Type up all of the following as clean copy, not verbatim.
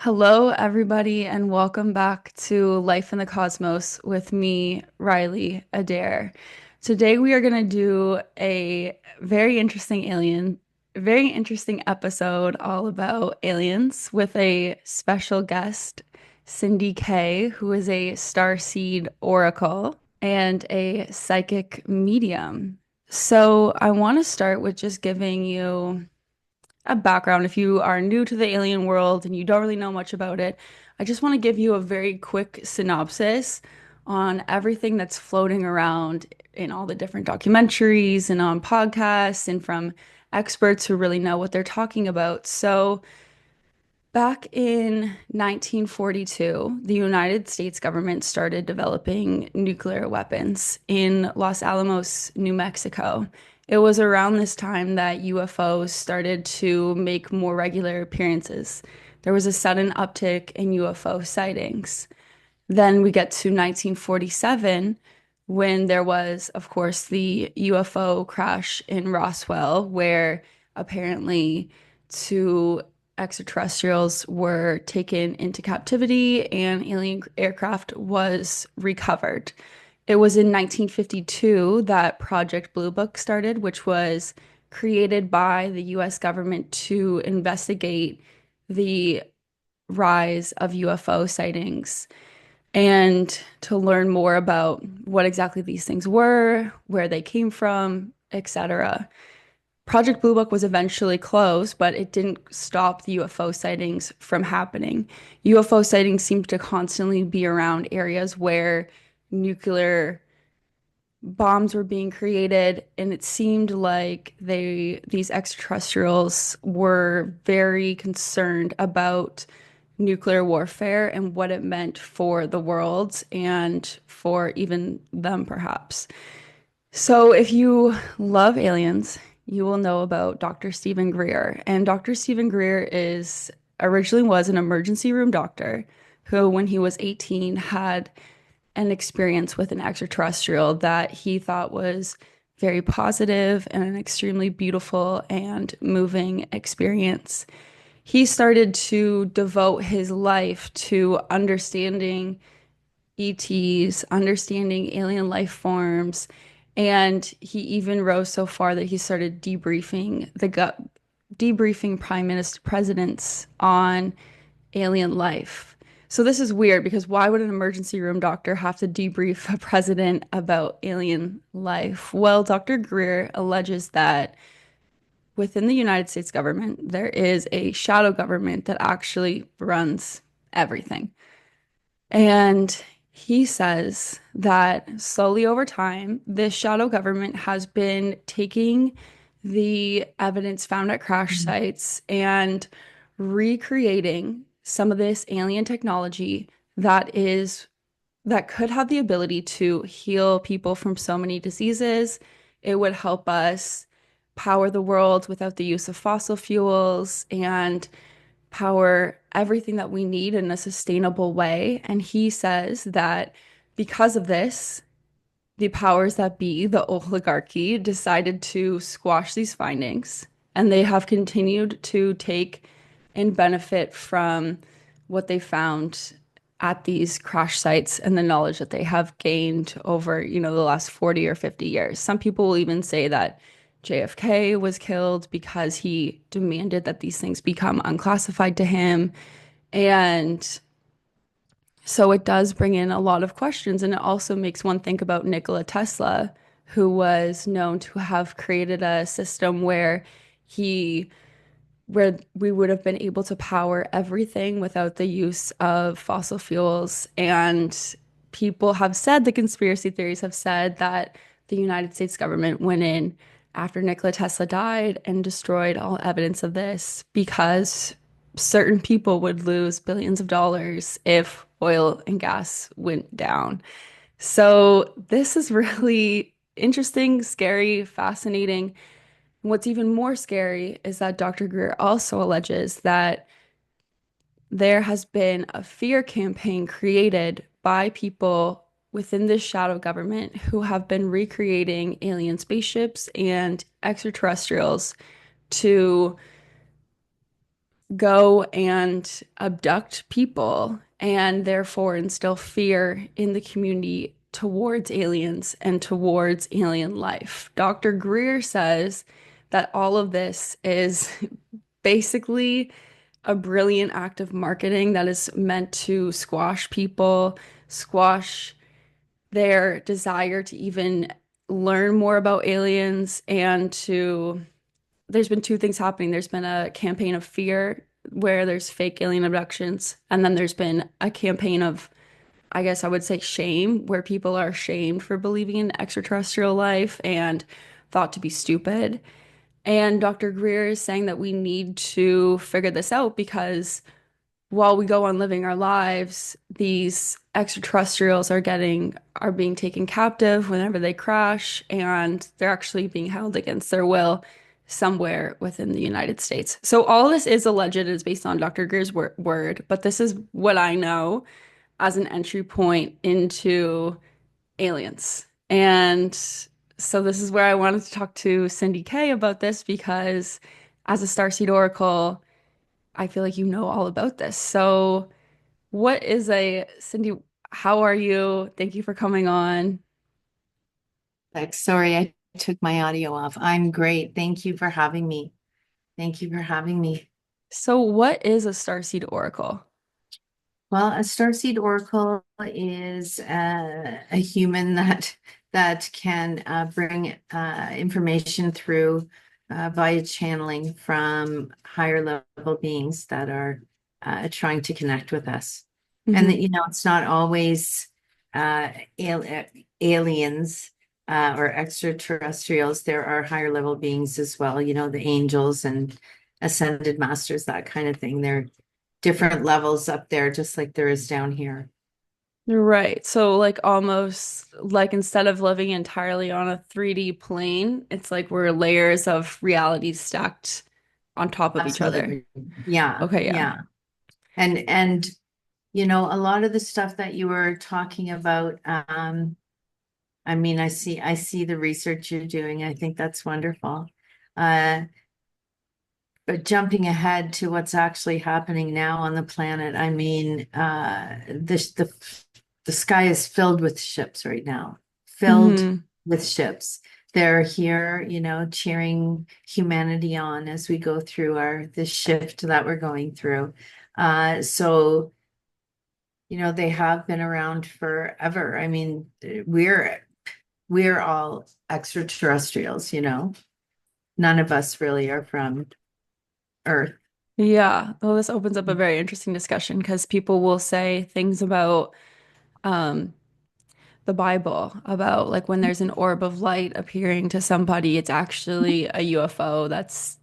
Hello, everybody, and welcome back to Life in the Cosmos with me, Riley Adair. Today, we are going to do a very interesting episode all about aliens with a special guest, Cindy Kay, who is a Starseed oracle and a psychic medium. So, I want to start with just giving you a background if you are new to the alien world and you don't really know much about it. I just want to give you a very quick synopsis on everything that's floating around in all the different documentaries and on podcasts and from experts who really know what they're talking about. So, back in 1942, the United States government started developing nuclear weapons in Los Alamos, New Mexico. It was around this time that UFOs started to make more regular appearances. There was a sudden uptick in UFO sightings. Then we get to 1947 when there was, of course, the UFO crash in Roswell, where apparently two extraterrestrials were taken into captivity and alien aircraft was recovered. It was in 1952 that Project Blue Book started, which was created by the US government to investigate the rise of UFO sightings and to learn more about what exactly these things were, where they came from, etc. Project Blue Book was eventually closed, but it didn't stop the UFO sightings from happening. UFO sightings seemed to constantly be around areas where nuclear bombs were being created, and it seemed like these extraterrestrials were very concerned about nuclear warfare and what it meant for the world and for even them, perhaps. So, if you love aliens, you will know about Dr. Stephen Greer. And Dr. Stephen Greer is originally was an emergency room doctor who, when he was 18, had an experience with an extraterrestrial that he thought was very positive and an extremely beautiful and moving experience. He started to devote his life to understanding E.T.s, understanding alien life forms, and he even rose so far that he started debriefing prime minister presidents on alien life. So this is weird because why would an emergency room doctor have to debrief a president about alien life? Well, Dr. Greer alleges that within the United States government, there is a shadow government that actually runs everything. And he says that slowly over time, this shadow government has been taking the evidence found at crash sites and recreating some of this alien technology that could have the ability to heal people from so many diseases. It would help us power the world without the use of fossil fuels and power everything that we need in a sustainable way. And he says that because of this, the powers that be, the oligarchy, decided to squash these findings, and they have continued to take and benefit from what they found at these crash sites and the knowledge that they have gained over, the last 40 or 50 years. Some people will even say that JFK was killed because he demanded that these things become unclassified to him. And so it does bring in a lot of questions, and it also makes one think about Nikola Tesla, who was known to have created a system he where we would have been able to power everything without the use of fossil fuels. And people have said, the conspiracy theories have said that the United States government went in after Nikola Tesla died and destroyed all evidence of this because certain people would lose billions of dollars if oil and gas went down. So this is really interesting, scary, fascinating. What's even more scary is that Dr. Greer also alleges that there has been a fear campaign created by people within this shadow government who have been recreating alien spaceships and extraterrestrials to go and abduct people and therefore instill fear in the community towards aliens and towards alien life. Dr. Greer says that all of this is basically a brilliant act of marketing that is meant to squash people, squash their desire to even learn more about aliens and to there's been two things happening. There's been a campaign of fear where there's fake alien abductions, and then there's been a campaign of, I guess I would say, shame, where people are shamed for believing in extraterrestrial life and thought to be stupid. And Dr. Greer is saying that we need to figure this out because while we go on living our lives, these extraterrestrials are being taken captive whenever they crash, and they're actually being held against their will somewhere within the United States. So all this is alleged, is based on Dr. Greer's word, but this is what I know as an entry point into aliens. And so this is where I wanted to talk to Cindy Kay about this because as a Starseed Oracle, I feel like you know all about this. So what is a Cindy? How are you? Thank you for coming on. Like, sorry, I took my audio off. I'm great. Thank you for having me. Thank you for having me. So, what is a Starseed Oracle? Well, a starseed oracle is a human that can bring information through via channeling from higher level beings that are trying to connect with us. And that, Hmm. it's not always uh, al aliens or extraterrestrials. There are higher level beings as well, the angels and ascended masters, that kind of thing. They're different levels up there, just like there is down here. Right. So, like, almost like instead of living entirely on a 3D plane, it's like we're layers of reality stacked on top of each other. Absolutely. Yeah, Okay, yeah. yeah. And a lot of the stuff that you were talking about, I mean, I see the research you're doing. I think that's wonderful. Uh, but jumping ahead to what's actually happening now on the planet, I mean, the sky is filled with ships right now, filled Hmm. with ships. They're here, cheering humanity on as we go through this shift that we're going through. So, they have been around forever. I mean, we're all extraterrestrials, None of us really are from Earth. Yeah. Well, this opens up a very interesting discussion because people will say things about um the Bible about like when there's an orb of light appearing to somebody, it's actually a UFO that's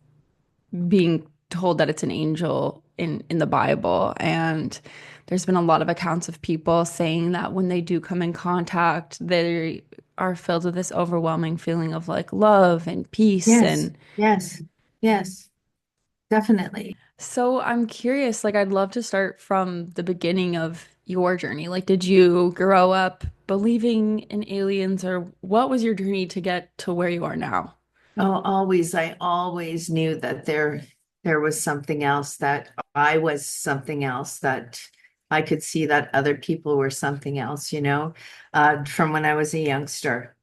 being told that it's an angel in the Bible. And there's been a lot of accounts of people saying that when they do come in contact, they are filled with this overwhelming feeling of like love and peace. Yes, And yes, yes, definitely. so I'm curious, like I'd love to start from the beginning of your journey. Like, did you grow up believing in aliens, or what was your journey to get to where you are now? Oh, I always knew that there was something else, that I was something else, that I could see that other people were something else, from when I was a youngster.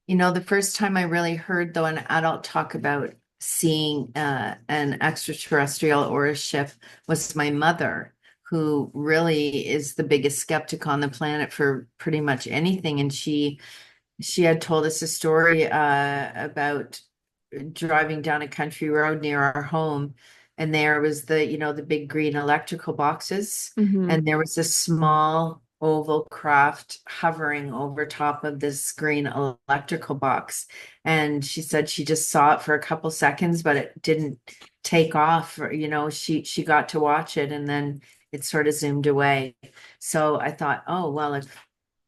The first time I really heard, though, an adult talk about seeing an extraterrestrial or a ship was my mother, who really is the biggest skeptic on the planet for pretty much anything. And she had told us a story about driving down a country road near our home, and there was the big green electrical boxes, Hmm. and there was a small oval craft hovering over top of this green electrical box. And she said she just saw it for a couple seconds, but it didn't take off. Or, she got to watch it, and then it sort of zoomed away. So I thought, oh well, if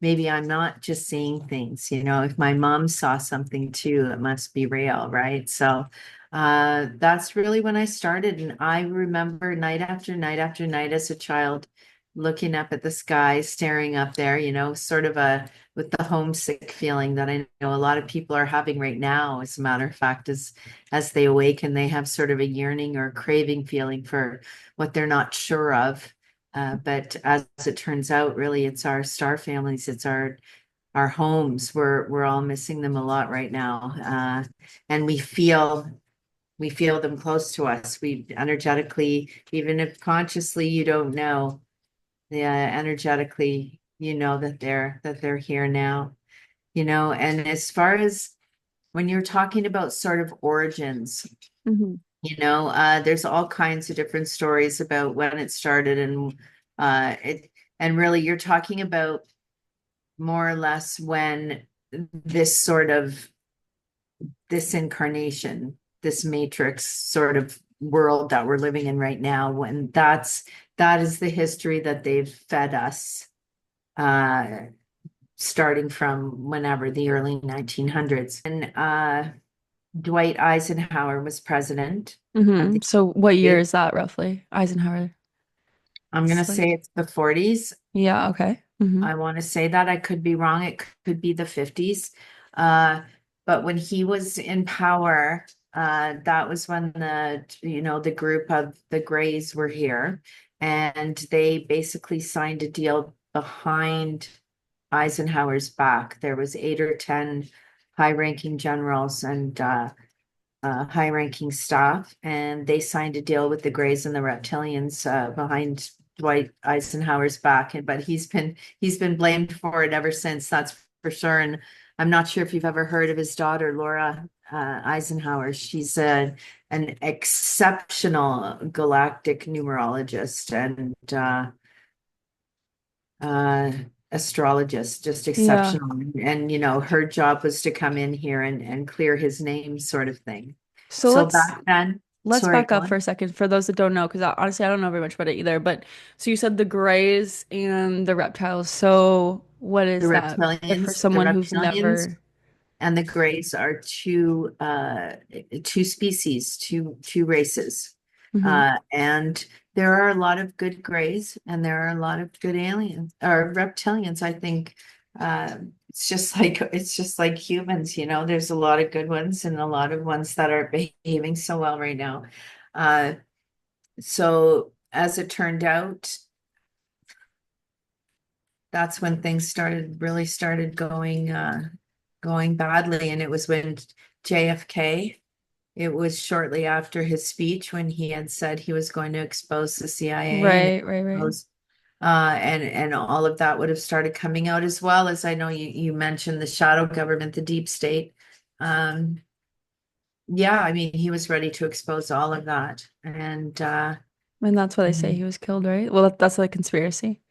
maybe I'm not just seeing things, if my mom saw something too, it must be real, right? So that's really when I started. And I remember night after night after night as a child looking up at the sky, staring up there, sort of a with the homesick feeling that I know a lot of people are having right now. As a matter of fact, as they awaken, they have sort of a yearning or craving feeling for what they're not sure of. But as it turns out, really, it's our star families, it's our homes. We're all missing them a lot right now, and we feel them close to us. We energetically, even if consciously you don't know, yeah, energetically, that they're here now. And as far as when you're talking about sort of origins, Hmm. there's all kinds of different stories about when it started and really you're talking about more or less when this sort of this incarnation, this matrix sort of world that we're living in right now, when that is the history that they've fed us, uh, starting from whenever the early 1900s. And Dwight Eisenhower was president of Hmm. the So what year States. is that roughly? Eisenhower. I'm going to It's say like, it's the 40s. yeah, okay. Hmm. I want to say that I could be wrong. It could be the 50s. Uh, but when he was in power, that was when the group of the Greys were here, and they basically signed a deal behind Eisenhower's back. There was 8 or 10 high-ranking generals and high-ranking staff, and they signed a deal with the Greys and the Reptilians behind Dwight Eisenhower's back. But he's been blamed for it ever since. That's for sure. And I'm not sure if you've ever heard of his daughter, Laura Eisenhower. She's an exceptional galactic numerologist and uh, astrologist, just Yeah. exceptional. And her job was to come in here and clear his name, sort of thing. So So let's back then, let's sorry, back go up for on. a second for those that don't know, because honestly, I don't know very much about it either. But so you said the grays and the reptiles. So what The is that? If for reptilians, the someone who's reptilians never. and the greys are two species, two races. Hmm. And there are a lot of good greys and there are a lot of good aliens or reptilians. I think it's just like humans, there's a lot of good ones and a lot of ones that are behaving so well right now. Uh, so as it turned out, that's when things really started going badly. And it was when JFK, it was shortly after his speech when he had said he was going to expose the CIA and Right, right, right. expose and all of that would have started coming out, as well as I know you mentioned the shadow government, the deep state. Um, yeah, I mean he was ready to expose all of that. And And that's why they say he was killed, right? Well, that's like conspiracy.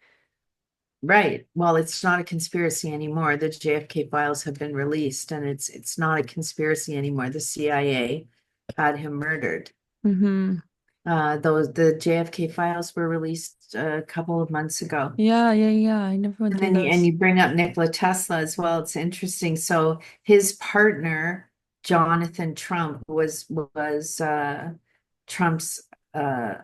right. Well, it's not a conspiracy anymore. The JFK files have been released, and it's not a conspiracy anymore. The CIA had him murdered. Hmm. The JFK files were released a couple of months ago. Yeah, yeah, yeah. I never went And through then those. you bring up Nikola Tesla as well. It's interesting. So his partner, Jonathan Trump, was Trump's uh,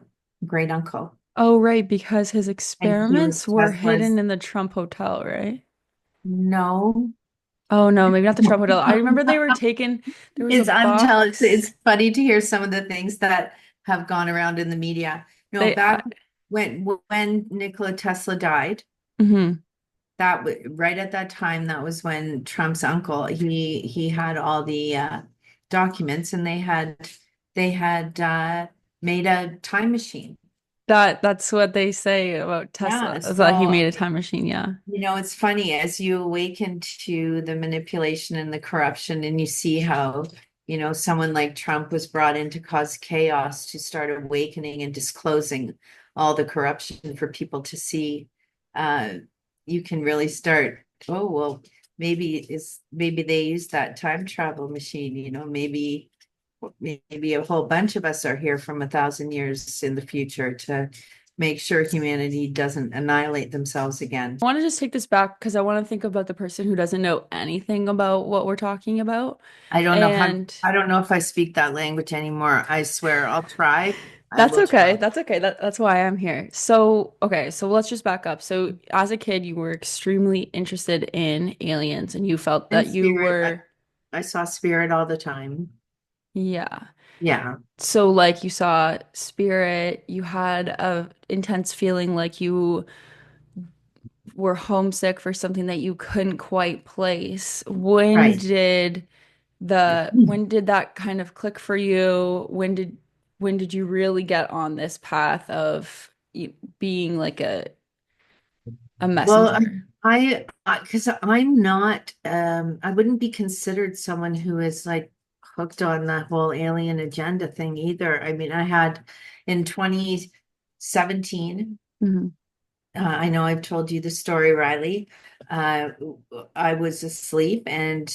great uncle, Oh, right, because his and he was experiments were hidden Tesla's. in the Trump Hotel, right? No. Oh no, maybe not the Trump Hotel. I remember they were taken. There was a I'm telling box. it's funny to hear some of the things that have gone around in the media. No, They. back when Nikola Tesla died, Mhm. right at that time, that was when Trump's uncle, he had all the documents, and they had made a time machine. That's what they say about Tesla, Yeah, is that he so made a time machine. Yeah. it's funny as you awaken to the manipulation and the corruption, and you see how, someone like Trump was brought in to cause chaos, to start awakening and disclosing all the corruption for people to see. Uh, you can really start, oh, well, maybe they use that time travel machine, maybe a whole bunch of us are here from 1,000 years in the future to make sure humanity doesn't annihilate themselves again. I want to just take this back because I want to think about the person who doesn't know anything about what we're talking about. I don't know how, And I don't know if I speak that language anymore. I swear I'll try. I That's will okay. try. That's okay. That's why I'm here. So, okay, so let's just back up. So, as a kid, you were extremely interested in aliens and you felt And that you spirit, were, I saw spirit all the time. yeah. Yeah, So, like, you saw spirit, you had a intense feeling like you were homesick for something that you couldn't quite place. right. When did that kind of click for you? When did you really get on this path of being like a Well, messenger? because I'm not, I wouldn't be considered someone who is like hooked on the whole alien agenda thing either. I mean, I had in 2017, Hmm. I know I've told you the story, Riley. Uh, I was asleep and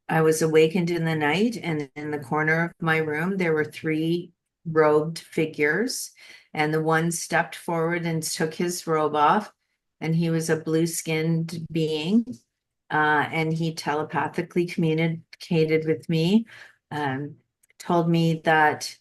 I was awakened in the night, and in the corner of my room, there were three robed figures, and the one stepped forward and took his robe off, and he was a blue-skinned being, and he telepathically communicated with me, um, told me that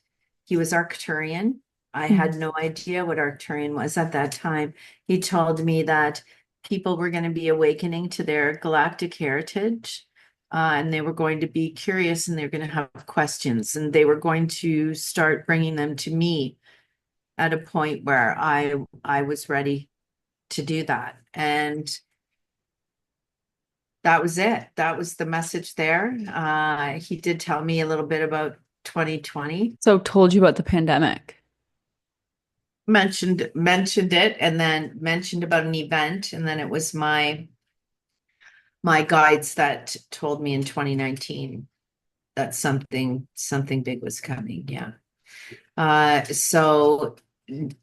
he was Arcturian. I had no idea what Arcturian was at that time. He told me that people were going to be awakening to their galactic heritage, and they were going to be curious and they're going to have questions, and they were going to start bringing them to me at a point where I was ready to do that. And that was it. That was the message there. He did tell me a little bit about 2020, So told you about the pandemic. mentioned it, and then mentioned about an event, and then it was my guides that told me in 2019 that something big was coming. Yeah. So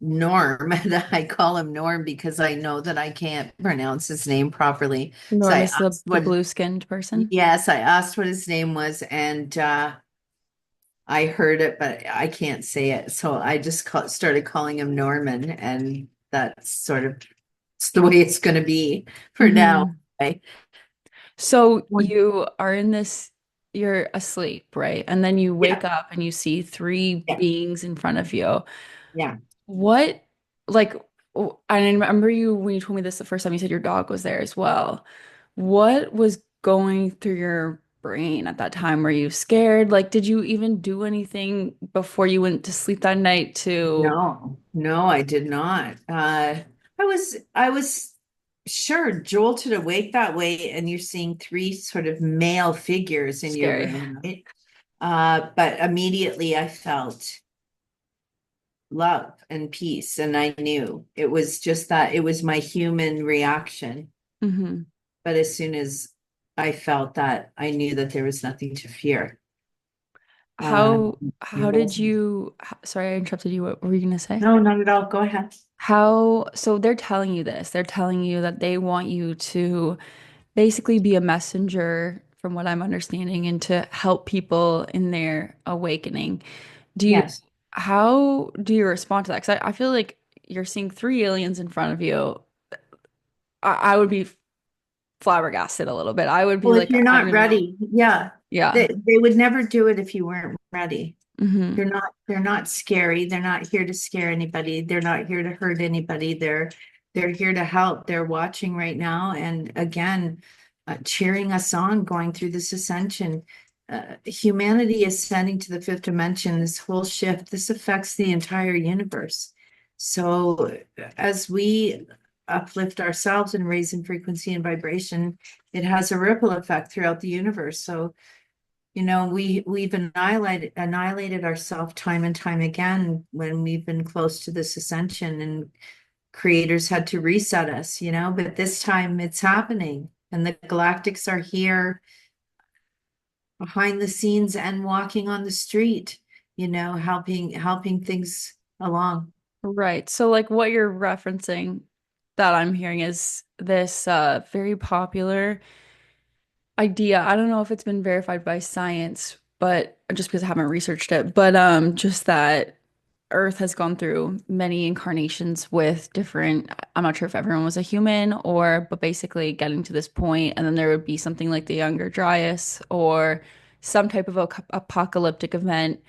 Norm, I call him Norm because I know that I can't pronounce his name properly. So I Norm is asked the what, blue-skinned person. yes, I asked what his name was, and I heard it, but I can't say it. So I just started calling him Norman, and that's sort of it's the way it's going to be for now. Hmm. Okay? So you are in this, you're asleep, right? And then you Yeah, wake up and you see three yeah, beings in front of you. yeah. What, like, I remember you when you told me this the first time, you said your dog was there as well. What was going through your brain at that time? Were you scared? Like, did you even do anything before you went to sleep that night to No, no, I did not. I was sure jolted awake that way, and you're seeing three sort of male figures in your scary? room, right? But immediately I felt love and peace. And I knew it was just that it was my human reaction. Hmm. But as soon as I felt that, I knew that there was nothing to fear. How It did wasn't. you, sorry, I interrupted you. What were you gonna say? No, not at all. Go ahead. So they're telling you this. They're telling you that they want you to basically be a messenger, from what I'm understanding, and to help people in their awakening. Do you, Yes. how do you respond to that? Because I feel like you're seeing three aliens in front of you. I would be flabbergasted a little bit. I would be Well, if like, you're I'm not gonna, ready, yeah, yeah. they would never do it if you weren't ready. Hmm. They're not scary. They're not here to scare anybody. They're not here to hurt anybody. They're here to help. They're watching right now, and again, cheering us on going through this ascension. Humanity ascending to the fifth dimension, this whole shift, this affects the entire universe. So as we uplift ourselves and raise in frequency and vibration, it has a ripple effect throughout the universe. So we've annihilated ourselves time and time again when we've been close to this ascension, and creators had to reset us, but this time it's happening, and the galactics are here behind the scenes and walking on the street, helping things along. Right. So like what you're referencing that I'm hearing is this very popular idea. I don't know if it's been verified by science, but just because I haven't researched it, but just that Earth has gone through many incarnations with different, I'm not sure if everyone was a human or, but basically getting to this point, and then there would be something like the Younger Dryas or some type of apocalyptic event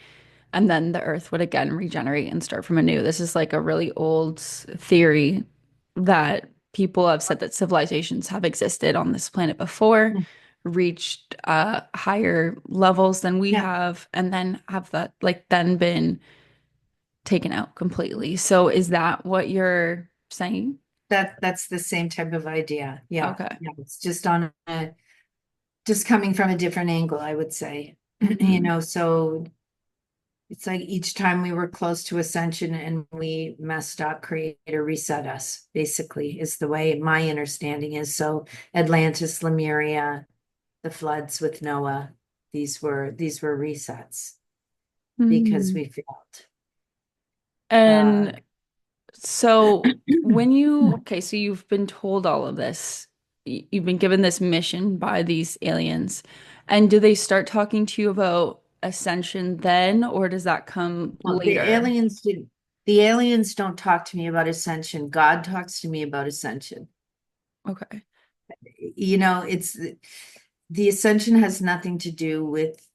and then the earth would again regenerate and start from anew. This is like a really old theory that people have said that civilizations have existed on this planet before, reached higher levels than we Yeah, have, and then have that like then been taken out completely. So is that what you're saying? that's the same type of idea. Yeah, Okay. yeah. It's just on a just coming from a different angle, I would say. Hmm. So it's like each time we were close to ascension and we messed up, creator reset us, basically, is the way my understanding is. So Atlantis, Lemuria, the floods with Noah, these were resets because Hmm. we failed. Uh, And so when you, okay, so you've been told all of this, you've been given this mission by these aliens, and do they start talking to you about ascension then, or does that come well, later? the aliens don't talk to me about ascension. God talks to me about ascension. Okay. It's the ascension has nothing to do with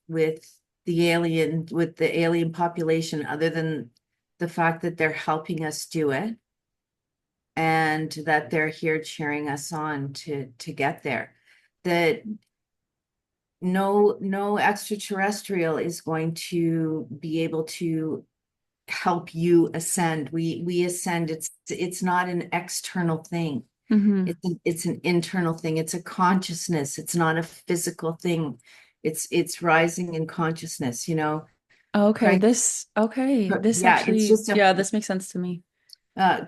the alien population other than the fact that they're helping us do it and that they're here cheering us on to get there. That no extraterrestrial is going to be able to help you ascend. We ascend. It's not an external thing. Hmm. It's an internal thing. It's a consciousness. It's not a physical thing. It's rising in consciousness. Okay, Christ, this yeah, it's actually, just a yeah, this makes sense to me.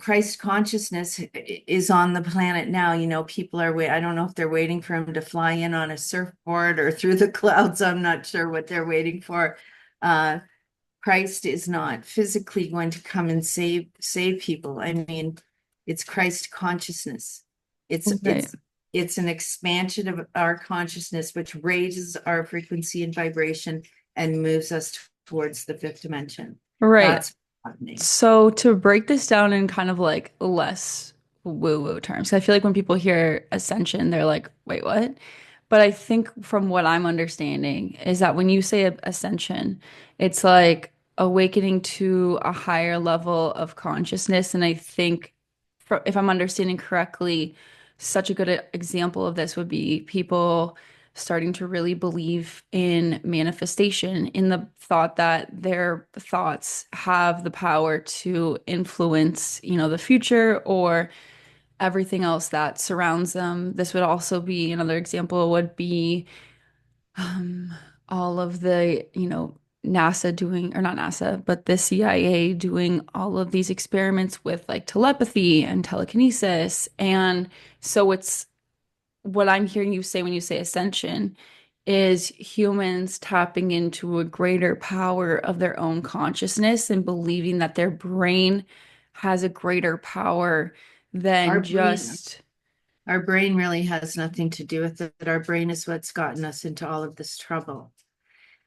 Christ consciousness is on the planet now. People are wait. I don't know if they're waiting for him to fly in on a surfboard or through the clouds. I'm not sure what they're waiting for. Uh, Christ is not physically going to come and save people. I mean, it's Christ consciousness. It's Right. it's it's an expansion of our consciousness, which raises our frequency and vibration and moves us towards the fifth dimension. Right. That's happening. So to break this down in kind of like less woo-woo terms, I feel like when people hear ascension, they're like, wait, what? But I think from what I'm understanding is that when you say ascension, it's like awakening to a higher level of consciousness. And I think, if I'm understanding correctly, such a good example of this would be people starting to really believe in manifestation, in the thought that their thoughts have the power to influence, the future or everything else that surrounds them. This would also be another example would be um, all of the, NASA doing, or not NASA, but the CIA doing all of these experiments with like telepathy and telekinesis. And so it's what I'm hearing you say when you say ascension is humans tapping into a greater power of their own consciousness and believing that their brain has a greater power Our than brain, just. our brain really has nothing to do with it. Our brain is what's gotten us into all of this trouble.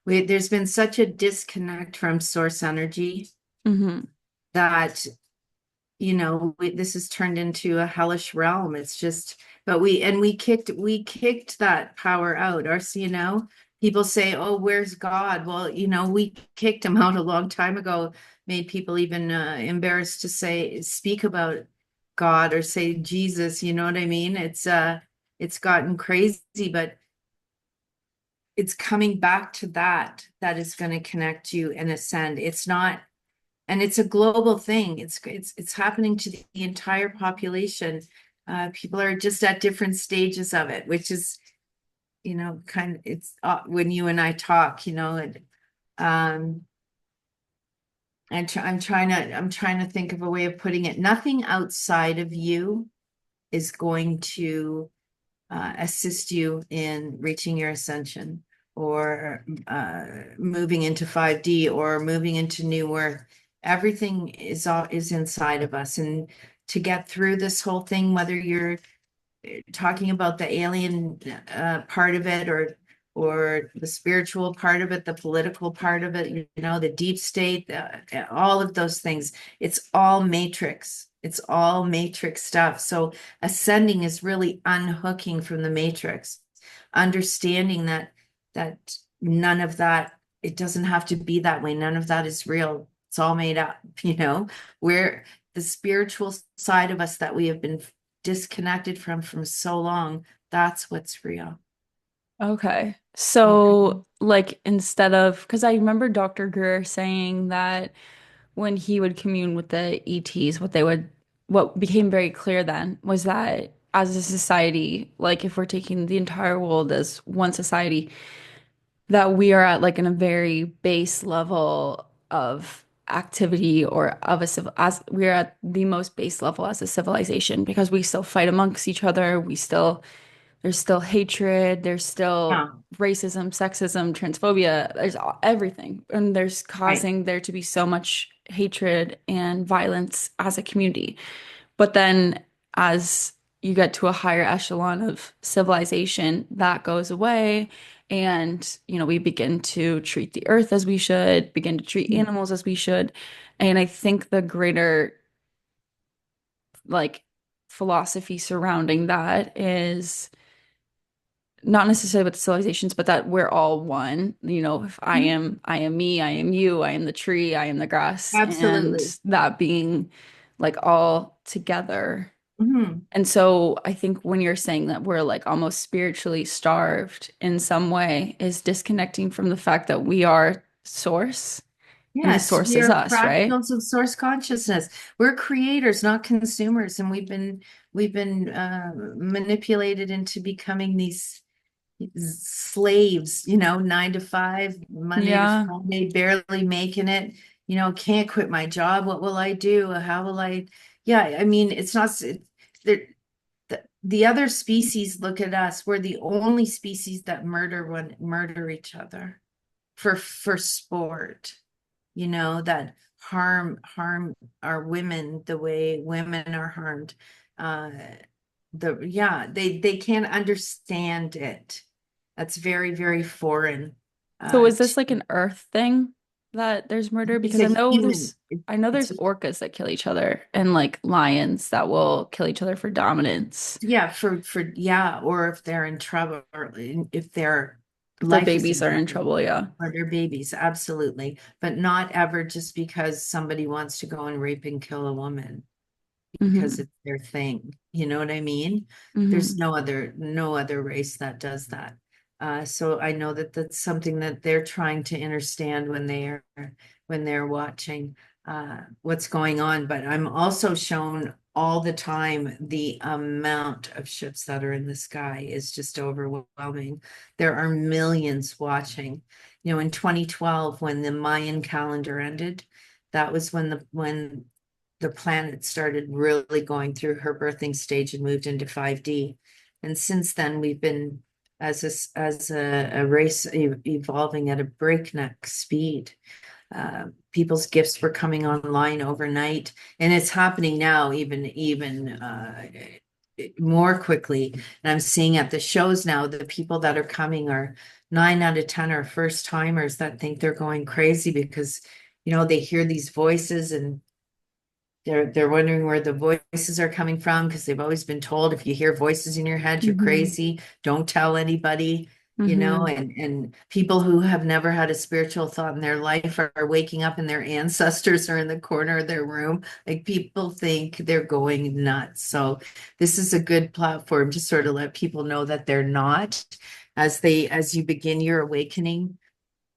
There's been such a disconnect from source energy Mhm. that this has turned into a hellish realm. It's just, but we kicked that power out. People say, "Oh, where's God?" Well, we kicked him out a long time ago. Made people even embarrassed to speak about God or say Jesus. You know what I mean? It's gotten crazy, but it's coming back to that is going to connect you and ascend. It's not, and it's a global thing. It's happening to the entire population. People are just at different stages of it, which is, kind of it's when you and I talk, and um, I'm trying to think of a way of putting it. Nothing outside of you is going to assist you in reaching your ascension or moving into 5D or moving into new earth. Everything is inside of us. And to get through this whole thing, whether you're talking about the alien part of it or the spiritual part of it, the political part of it, the deep state, all of those things, it's all matrix. It's all matrix stuff. So ascending is really unhooking from the matrix, understanding that none of that it doesn't have to be that way. None of that is real. It's all made up, you know. We're the spiritual side of us that we have been disconnected from so long. That's what's real. Okay. Okay. So, like, instead of, because I remember Dr. Greer saying that when he would commune with the E.T.s, what became very clear then was that as a society, like, if we're taking the entire world as one society, that we are at like in a very base level of activity or of a civil as we're at the most base level as a civilization because we still fight amongst each other. There's still hatred, there's still Yeah. racism, sexism, transphobia, everything. And there's Right. causing there to be so much hatred and violence as a community. But then as you get to a higher echelon of civilization, that goes away. And, we begin to treat the earth as we should, begin to treat animals as we should. And I think the greater, like, philosophy surrounding that is not necessarily with the civilizations, but that we're all one. If Mhm. I am me, I am you, I am the tree, I am the grass, and Absolutely. that being like all together. Mhm. And so I think when you're saying that we're like almost spiritually starved in some way is disconnecting from the fact that we are source and the Yes, source we is are us, right? fractals of source consciousness. We're creators, not consumers, and we've been manipulated into becoming these slaves, 9 to 5, Monday to Yeah. Friday, barely making it, can't quit my job. What will I do? How will I? Yeah, I mean, it's not the other species look at us. We're the only species that murder each other for sport, that harm our women the way women are harmed. Uh they can't understand it. That's very, very foreign So is to this like an Earth thing that there's murder? it's Because a human I know it's there's orcas that kill each other and like lions that will kill each other for dominance. yeah, yeah, or if they're in trouble, or if their If their life is babies in are in trouble, trouble, yeah. or their babies, absolutely, but not ever just because somebody wants to go and rape and kill a woman because Hmm. it's their thing. You know what I mean? There's Hmm. no other race that does that. So I know that that's something that they're trying to understand when they're watching what's going on. But I'm also shown all the time the amount of ships that are in the sky is just overwhelming. There are millions watching. In 2012, when the Mayan calendar ended, that was when the planet started really going through her birthing stage and moved into 5D. And since then, we've been, as a race, evolving at a breakneck speed. People's gifts were coming online overnight, and it's happening now, even more quickly. And I'm seeing at the shows now, the people that are coming are 9 out of 10 are first timers that think they're going crazy because they hear these voices, and they're wondering where the voices are coming from because they've always been told if you hear voices in your head, you're Hmm. crazy. Don't tell anybody, Hmm. and people who have never had a spiritual thought in their life are waking up and their ancestors are in the corner of their room. Like, people think they're going nuts. So this is a good platform to sort of let people know that they're not. As you begin your awakening,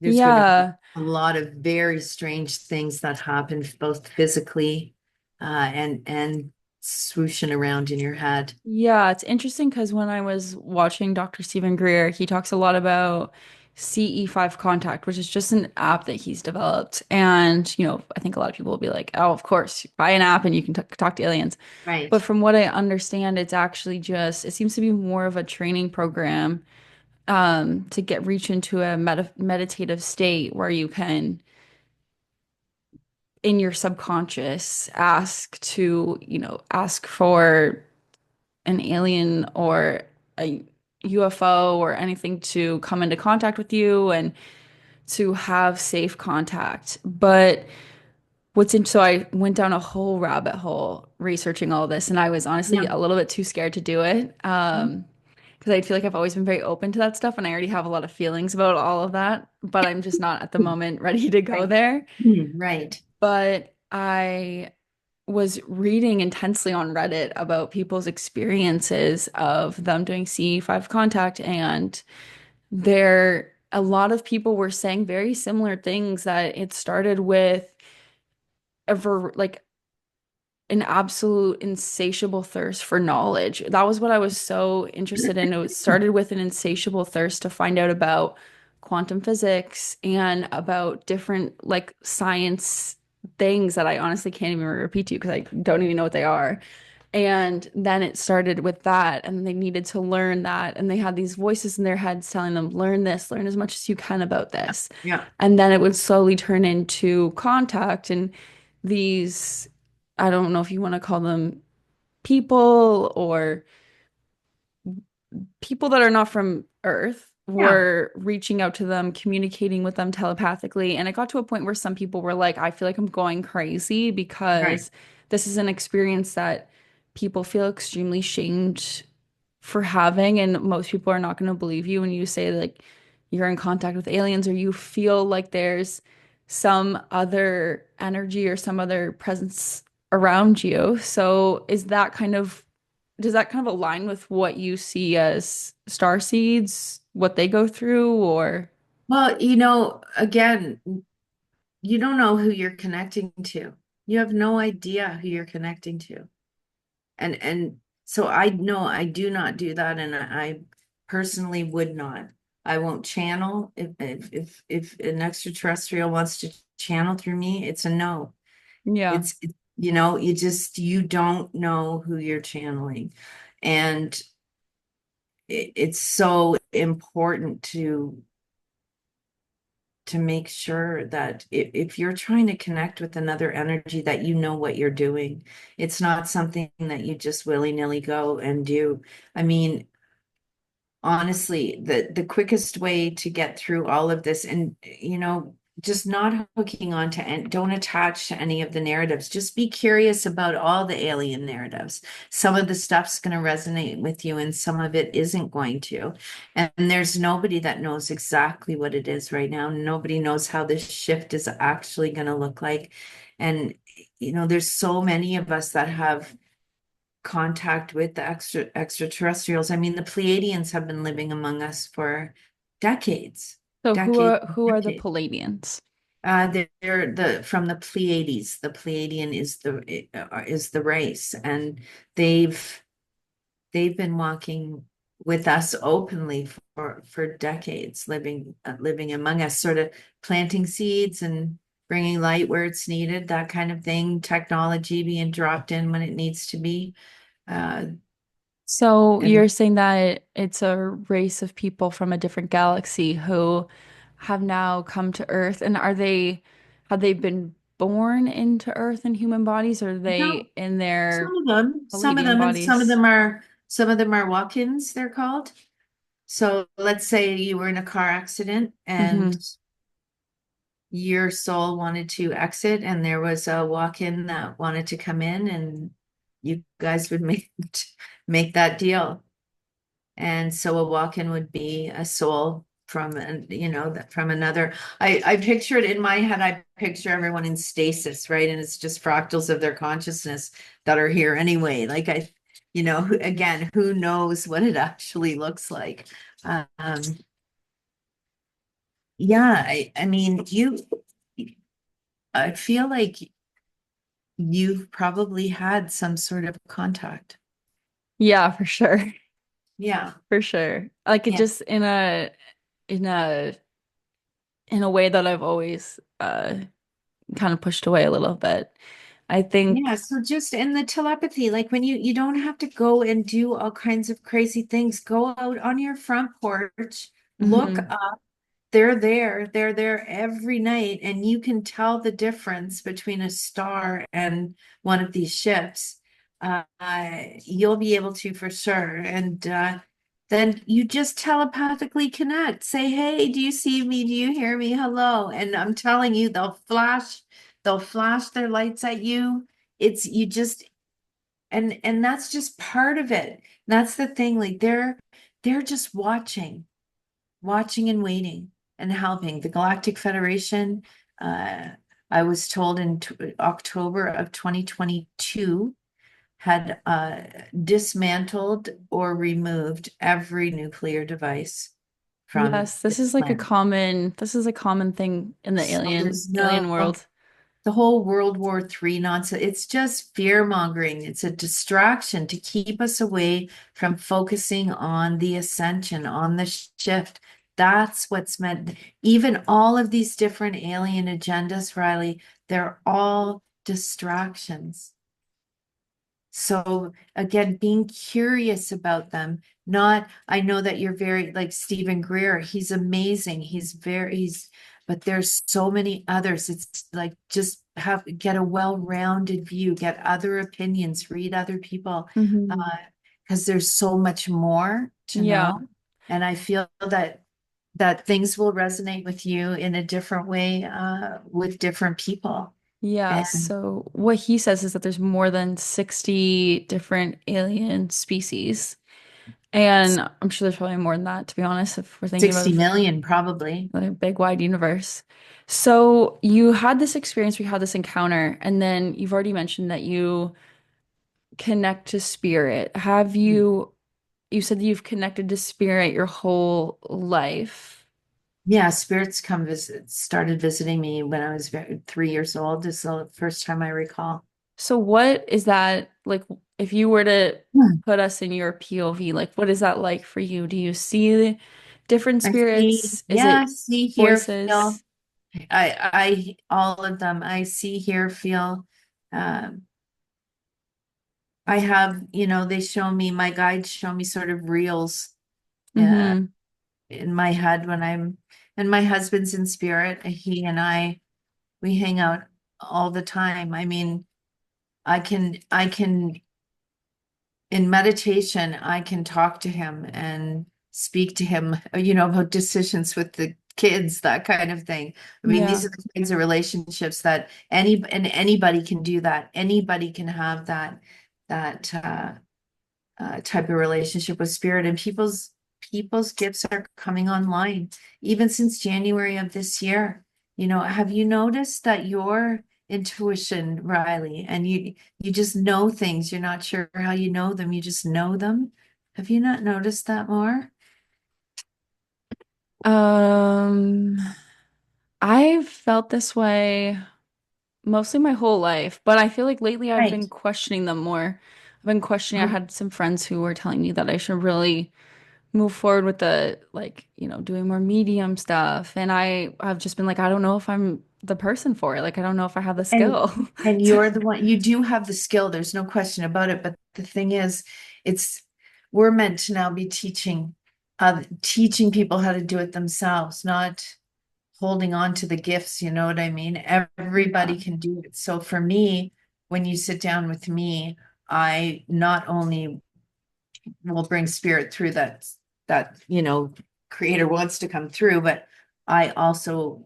there's going to be Yeah. a lot of very strange things that happen, both physically and swooshing around in your head. Yeah, it's interesting because when I was watching Dr. Stephen Greer, he talks a lot about CE5 Contact, which is just an app that he's developed. And, I think a lot of people will be like, oh, of course, buy an app and you can talk to aliens. Right. But from what I understand, it's actually it seems to be more of a training program to reach into a meditative state where you can, in your subconscious, ask for an alien or a UFO or anything to come into contact with you and to have safe contact. But so I went down a whole rabbit hole researching all this, and I was honestly Yeah. a little bit too scared to do it. Because because I feel like I've always been very open to that stuff and I already have a lot of feelings about all of that, but I'm just not at the moment ready to go Right. there. Right. But I was reading intensely on Reddit about people's experiences of them doing CE5 contact, and a lot of people were saying very similar things, that it started with like an absolute insatiable thirst for knowledge. That was what I was so interested in. It started with an insatiable thirst to find out about quantum physics and about different like science things that I honestly can't even repeat to you because I don't even know what they are. And then it started with that, and they needed to learn that. And they had these voices in their heads telling them, learn this, learn as much as you can about this. Yeah. And then it would slowly turn into contact and these, I don't know if you want to call them people or people that are not from Earth Yeah. were reaching out to them, communicating with them telepathically. And it got to a point where some people were like, I feel like I'm going crazy Right. because this is an experience that people feel extremely shamed for having. And most people are not going to believe you when you say, like, you're in contact with aliens or you feel like there's some other energy or some other presence around you. So is that kind of does that kind of align with what you see as star seeds, what they go through, or Well, again, you don't know who you're connecting to. You have no idea who you're connecting to. And so I know I do not do that, and I personally would not. I won't channel if an extraterrestrial wants to channel through me, it's a no. yeah. You don't know who you're channeling. And it's so important to make sure that if you're trying to connect with another energy, that you know what you're doing. It's not something that you just willy-nilly go and do. I mean, honestly, the quickest way to get through all of this, and just not hooking on to, and don't attach to any of the narratives. Just be curious about all the alien narratives. Some of the stuff's going to resonate with you and some of it isn't going to. And there's nobody that knows exactly what it is right now. Nobody knows how this shift is actually going to look like. And there's so many of us that have contact with the extraterrestrials. I mean, the Pleiadians have been living among us for decades, So decades, who are the decades. Palladians? They're the from the Pleiades. The Pleiadian is the race, and they've they've been walking with us openly for decades, living among us, sort of planting seeds and bringing light where it's needed, that kind of thing. Technology being dropped in when it needs to be. Uh, So and you're saying that it's a race of people from a different galaxy who have now come to Earth, and have they been born into Earth in human bodies, or are no, they in their some of Palladian them, and bodies? some of them are walk-ins, they're called. So let's say you were in a car accident and Hmm. your soul wanted to exit, and there was a walk-in that wanted to come in, and you guys would make that deal. And so a walk-in would be a soul from another. I picture it in my head. I picture everyone in stasis, right? And it's just fractals of their consciousness that are here anyway. Like again, who knows what it actually looks like? Um, yeah, I mean, I feel like you've probably had some sort of contact. Yeah, for sure. Yeah. For sure. Like it Yeah. just in a in a way that I've always kind of pushed away a little bit. I Yeah, think so just in the telepathy, like when you don't have to go and do all kinds of crazy things. Go out on your front porch, look mhm. up. They're there every night, and you can tell the difference between a star and one of these ships. You'll be able to for sure. And then you just telepathically connect. Say, hey, do you see me? Do you hear me? Hello. And I'm telling you, they'll flash their lights at you. It's you just and that's just part of it. That's the thing. Like they're just watching and waiting and helping. The Galactic Federation, uh, I was told in October of 2022, had dismantled or removed every nuclear device from Yes, this this is like planet. this is a common thing in the So there's alien no world. the whole World War III nonsense. It's just fear mongering. It's a distraction to keep us away from focusing on the ascension, on the shift. That's what's meant. Even all of these different alien agendas, Riley, they're all distractions. So again, being curious about them, not, I know that you're very like Stephen Greer, he's amazing. But there's so many others. It's like just get a well-rounded view, get other opinions, read other people, Hmm. uh, because there's so much more to Yeah. know. And I feel that things will resonate with you in a different way, with different people. Yeah, And so what he says is that there's more than 60 different alien species. And I'm sure there's probably more than that, to be honest, if we're thinking 60 about million probably. a big wide universe. So you had this experience, we had this encounter, and then you've already mentioned that you connect to spirit. You said that you've connected to spirit your whole life. Yeah, spirits started visiting me when I was 3 years old. This is the first time I recall. So what is that like if you were to Hmm. put us in your POV, like what is that like for you? Do you see different I see, spirits? Is yeah, it see, hear, feel. voices? All of them. I see, hear, feel. Um, I have, they show me, my guides show me sort of reels, uh, Mm-hmm. in my head and my husband's in spirit. He and I, we hang out all the time. I mean, I can in meditation, I can talk to him and speak to him, about decisions with the kids, that kind of thing. I mean, these Yeah. are the kinds of relationships that anybody can do that. Anybody can have that type of relationship with spirit, and people's gifts are coming online even since January of this year. Have you noticed that your intuition, Riley, and you just know things, you're not sure how you know them, you just know them? Have you not noticed that more? Um, I've felt this way mostly my whole life, but I feel like lately I've Right. been questioning them more. I've been questioning, I Oh, had some friends who were telling me that I should really move forward with the like, doing more medium stuff. And I've just been like, I don't know if I'm the person for it. Like, I don't know if I have the and skill. and you're the one, you do have the skill, there's no question about it, but the thing is, it's we're meant to now be teaching people how to do it themselves, not holding on to the gifts, you know what I mean? Yeah. Everybody can do it. So for me, when you sit down with me, I not only will bring spirit through that creator wants to come through, but I also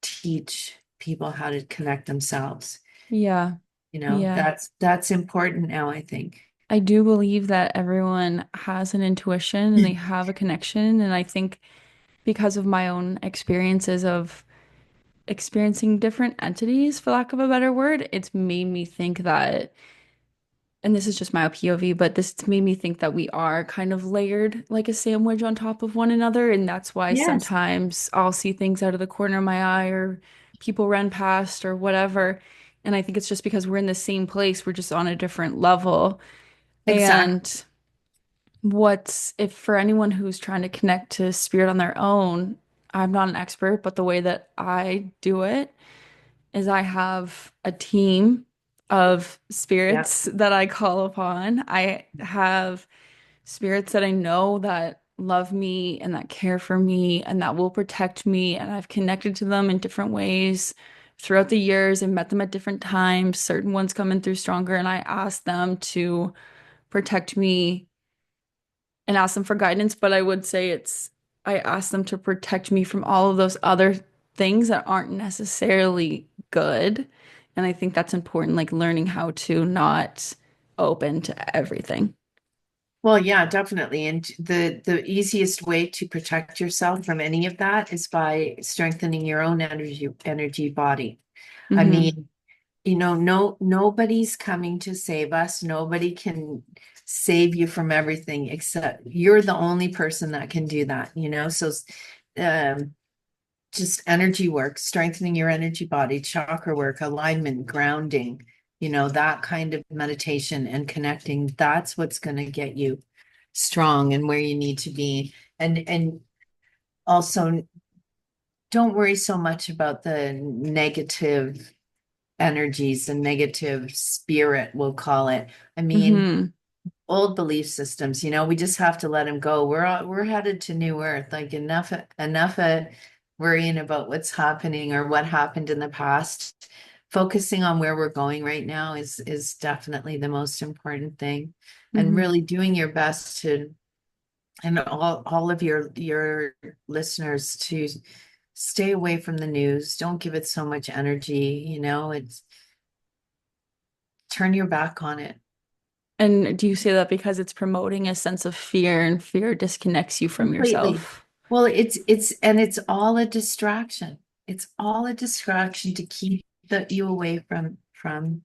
teach people how to connect themselves. Yeah. Yeah. That's important now, I think. I do believe that everyone has an intuition and they have a connection. And I think because of my own experiences of experiencing different entities, for lack of a better word, it's made me think that, and this is just my POV, but this made me think that we are kind of layered like a sandwich on top of one another. And that's why Yes, sometimes I'll see things out of the corner of my eye or people run past or whatever. And I think it's just because we're in the same place, we're just on a different level. exactly. And if for anyone who's trying to connect to spirit on their own, I'm not an expert, but the way that I do it is I have a team of Yeah, spirits that I call upon. I have spirits that I know that love me and that care for me and that will protect me. And I've connected to them in different ways throughout the years and met them at different times. Certain ones come in through stronger, and I ask them to protect me and ask them for guidance. But I would say I ask them to protect me from all of those other things that aren't necessarily good. And I think that's important, like learning how to not open to everything. Well, yeah, definitely. And the easiest way to protect yourself from any of that is by strengthening your own energy body. I Hmm. mean, nobody's coming to save us. Nobody can save you from everything except you're the only person that can do that, So um just energy work, strengthening your energy body, chakra work, alignment, grounding, that kind of meditation and connecting, that's what's going to get you strong and where you need to be. And also don't worry so much about the negative energies and negative spirit, we'll call it. I mean, Hmm. old belief systems, we just have to let them go. We're headed to new earth. Like enough of worrying about what's happening or what happened in the past. Focusing on where we're going right now is definitely the most important thing. And Hmm. really doing your best to, and all of your listeners, to stay away from the news. Don't give it so much energy, it's turn your back on it And do you say that because it's promoting a sense of fear and fear disconnects you from completely. yourself? Well, it's all a distraction. It's all a distraction to keep you away from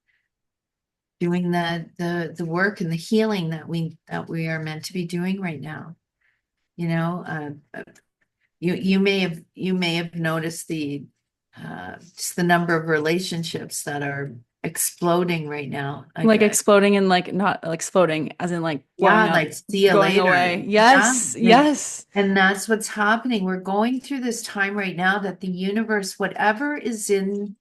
doing the work and the healing that we are meant to be doing right now. You know, you may have noticed the just the number of relationships that are exploding right now. Like exploding and like not like exploding as in like blowing Yeah, up, like see you going later. away. Yeah, Yes, like, yes. and that's what's happening. We're going through this time right now that the universe, whatever is in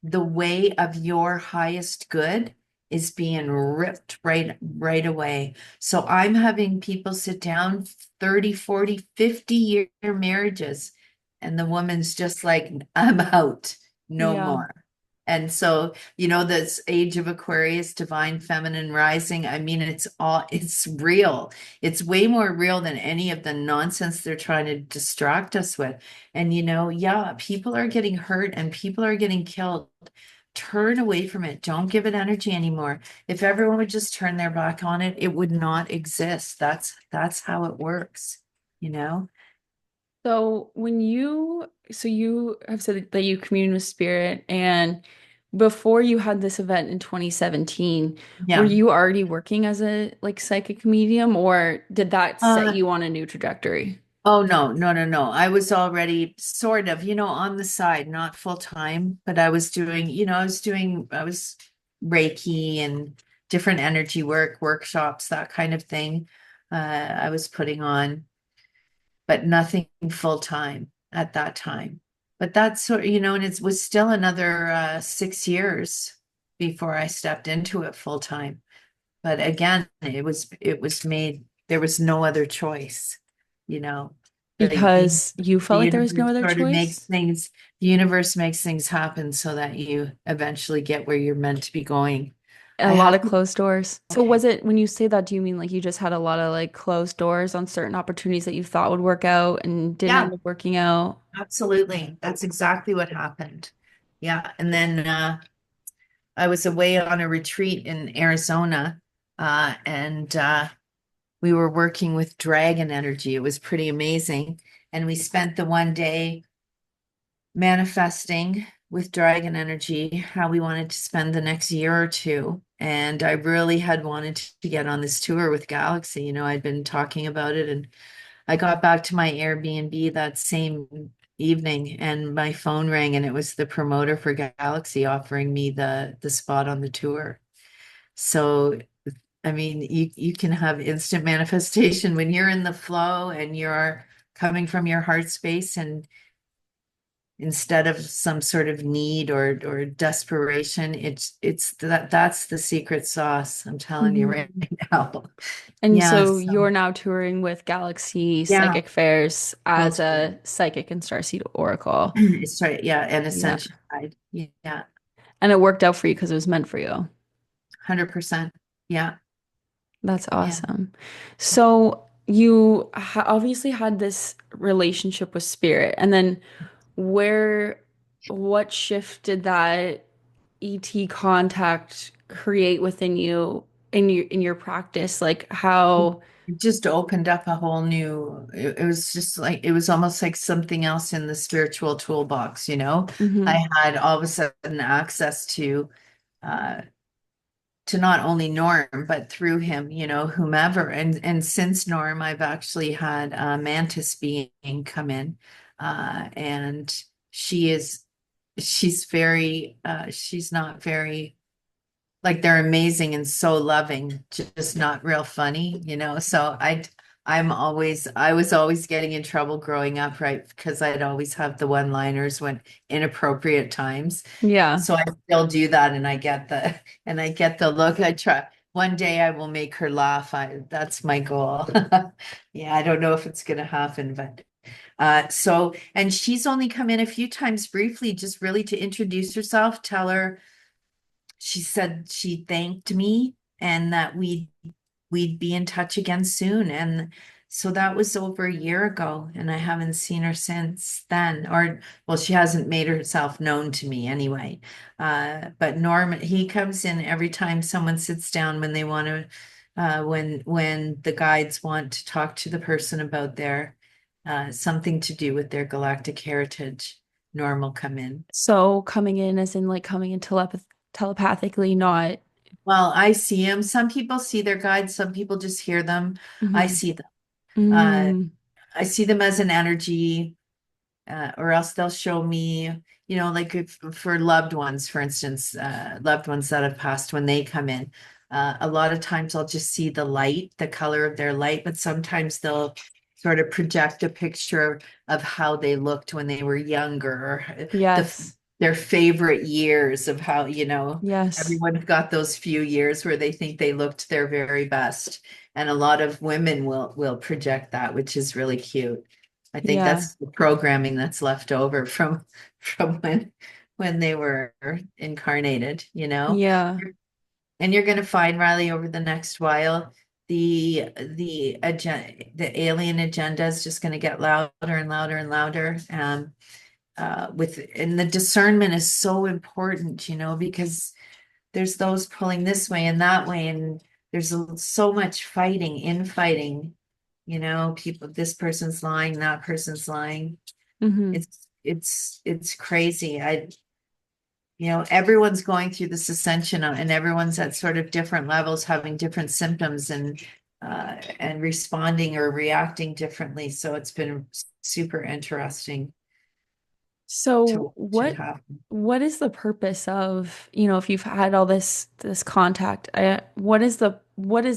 the way of your highest good, is being ripped right away. So I'm having people sit down, 30, 40, 50-year marriages, and the woman's just like, I'm out, no Yeah. more. And so, this age of Aquarius, divine feminine rising, I mean, it's real. It's way more real than any of the nonsense they're trying to distract us with. And, yeah, people are getting hurt and people are getting killed. Turn away from it. Don't give it energy anymore. If everyone would just turn their back on it, it would not exist. That's how it works, you know? So so you have said that you commune with spirit, and before you had this event in 2017, were Yeah. you already working as a like psychic medium, or did that set Uh, you on a new trajectory? oh no, no, no, no. I was already sort of, on the side, not full time, but I was Reiki and different energy workshops, that kind of thing. I was putting on, but nothing full time at that time. But that's sort and it was still another 6 years before I stepped into it full time. But again, it was made, there was no other choice, you know. The Because you the felt like there was no universe other sort of makes choice? things, the universe makes things happen so that you eventually get where you're meant to be going. A I lot have of closed doors. So was it when you say that, do you mean like you just had a lot of like closed doors on certain opportunities that you thought would work out and didn't Yeah, end up working out? absolutely. That's exactly what happened. Yeah. And then I was away on a retreat in Arizona, and we were working with dragon energy. It was pretty amazing. And we spent the one day manifesting with dragon energy how we wanted to spend the next year or two. And I really had wanted to get on this tour with Galaxy. I'd been talking about it, and I got back to my Airbnb that same evening and my phone rang, and it was the promoter for Galaxy offering me the spot on the tour. So, I mean, you can have instant manifestation when you're in the flow and you're coming from your heart space, and instead of some sort of need or desperation, that's the secret sauce. I'm telling you right Mhm. now. And Yeah, so so you're now touring with Galaxy yeah, Psychic Fairs as mostly. a psychic and starseed oracle. It's right, yeah, and Yeah. Ascension side. Yeah, And it worked out for you because it was meant for you. 100%. Yeah, That's yeah. awesome. So you ha obviously had this relationship with spirit, and then where, what shift did that ET contact create within you? in your practice? Like how It just opened up a whole new, it was just like, it was almost like something else in the spiritual toolbox, you know? hmm I had all of a sudden access uh, to not only Norm, but through him, you know, whomever. And since Norm, I've actually had a Mantis being come in, and she is, she's not very, like they're amazing and so loving, just not real funny, you know. So I was always getting in trouble growing up, right? Because I'd always have the one-liners when inappropriate times. yeah. So I still do that, and I get the look. I try. One day I will make her laugh. That's my goal. Yeah, I don't know if it's gonna happen, but and she's only come in a few times briefly, just really to introduce herself, tell her she said she thanked me and that we'd be in touch again soon. And so that was over a year ago, and I haven't seen her since then. Or well, she hasn't made herself known to me anyway. But Norman, he comes in every time someone sits down when they want to, when the guides want to talk to the person about their something to do with their galactic heritage. Norm will come in. So coming in as in like coming in telepathically, not Well, I see them. Some people see their guides, some people just hear them. I hmm see them. Uh, mm, I see them as an energy, or else they'll show me, you know, like if, for loved ones, for instance, loved ones that have passed when they come in. A lot of times I'll just see the light, the color of their light, but sometimes they'll sort of project a picture of how they looked when they were younger, or yes. their favorite years of how, you know, Yes. everyone's got those few years where they think they looked their very best. And a lot of women will project that, which is really cute. I think Yeah. that's the programming that's left over from when they were incarnated, you know. Yeah. And you're going to find, Riley, over the next while, the alien agenda is just going to get louder and louder and louder. And the discernment is so important, you know, because there's those pulling this way and that way, and there's so much fighting, infighting, you know, people, this person's lying, that person's lying. hmm It's crazy. You know, everyone's going through this ascension, and everyone's at sort of different levels, having different symptoms and responding or reacting differently. So it's been super interesting to So watch it happen. what is the purpose of, if you've had all this contact, what is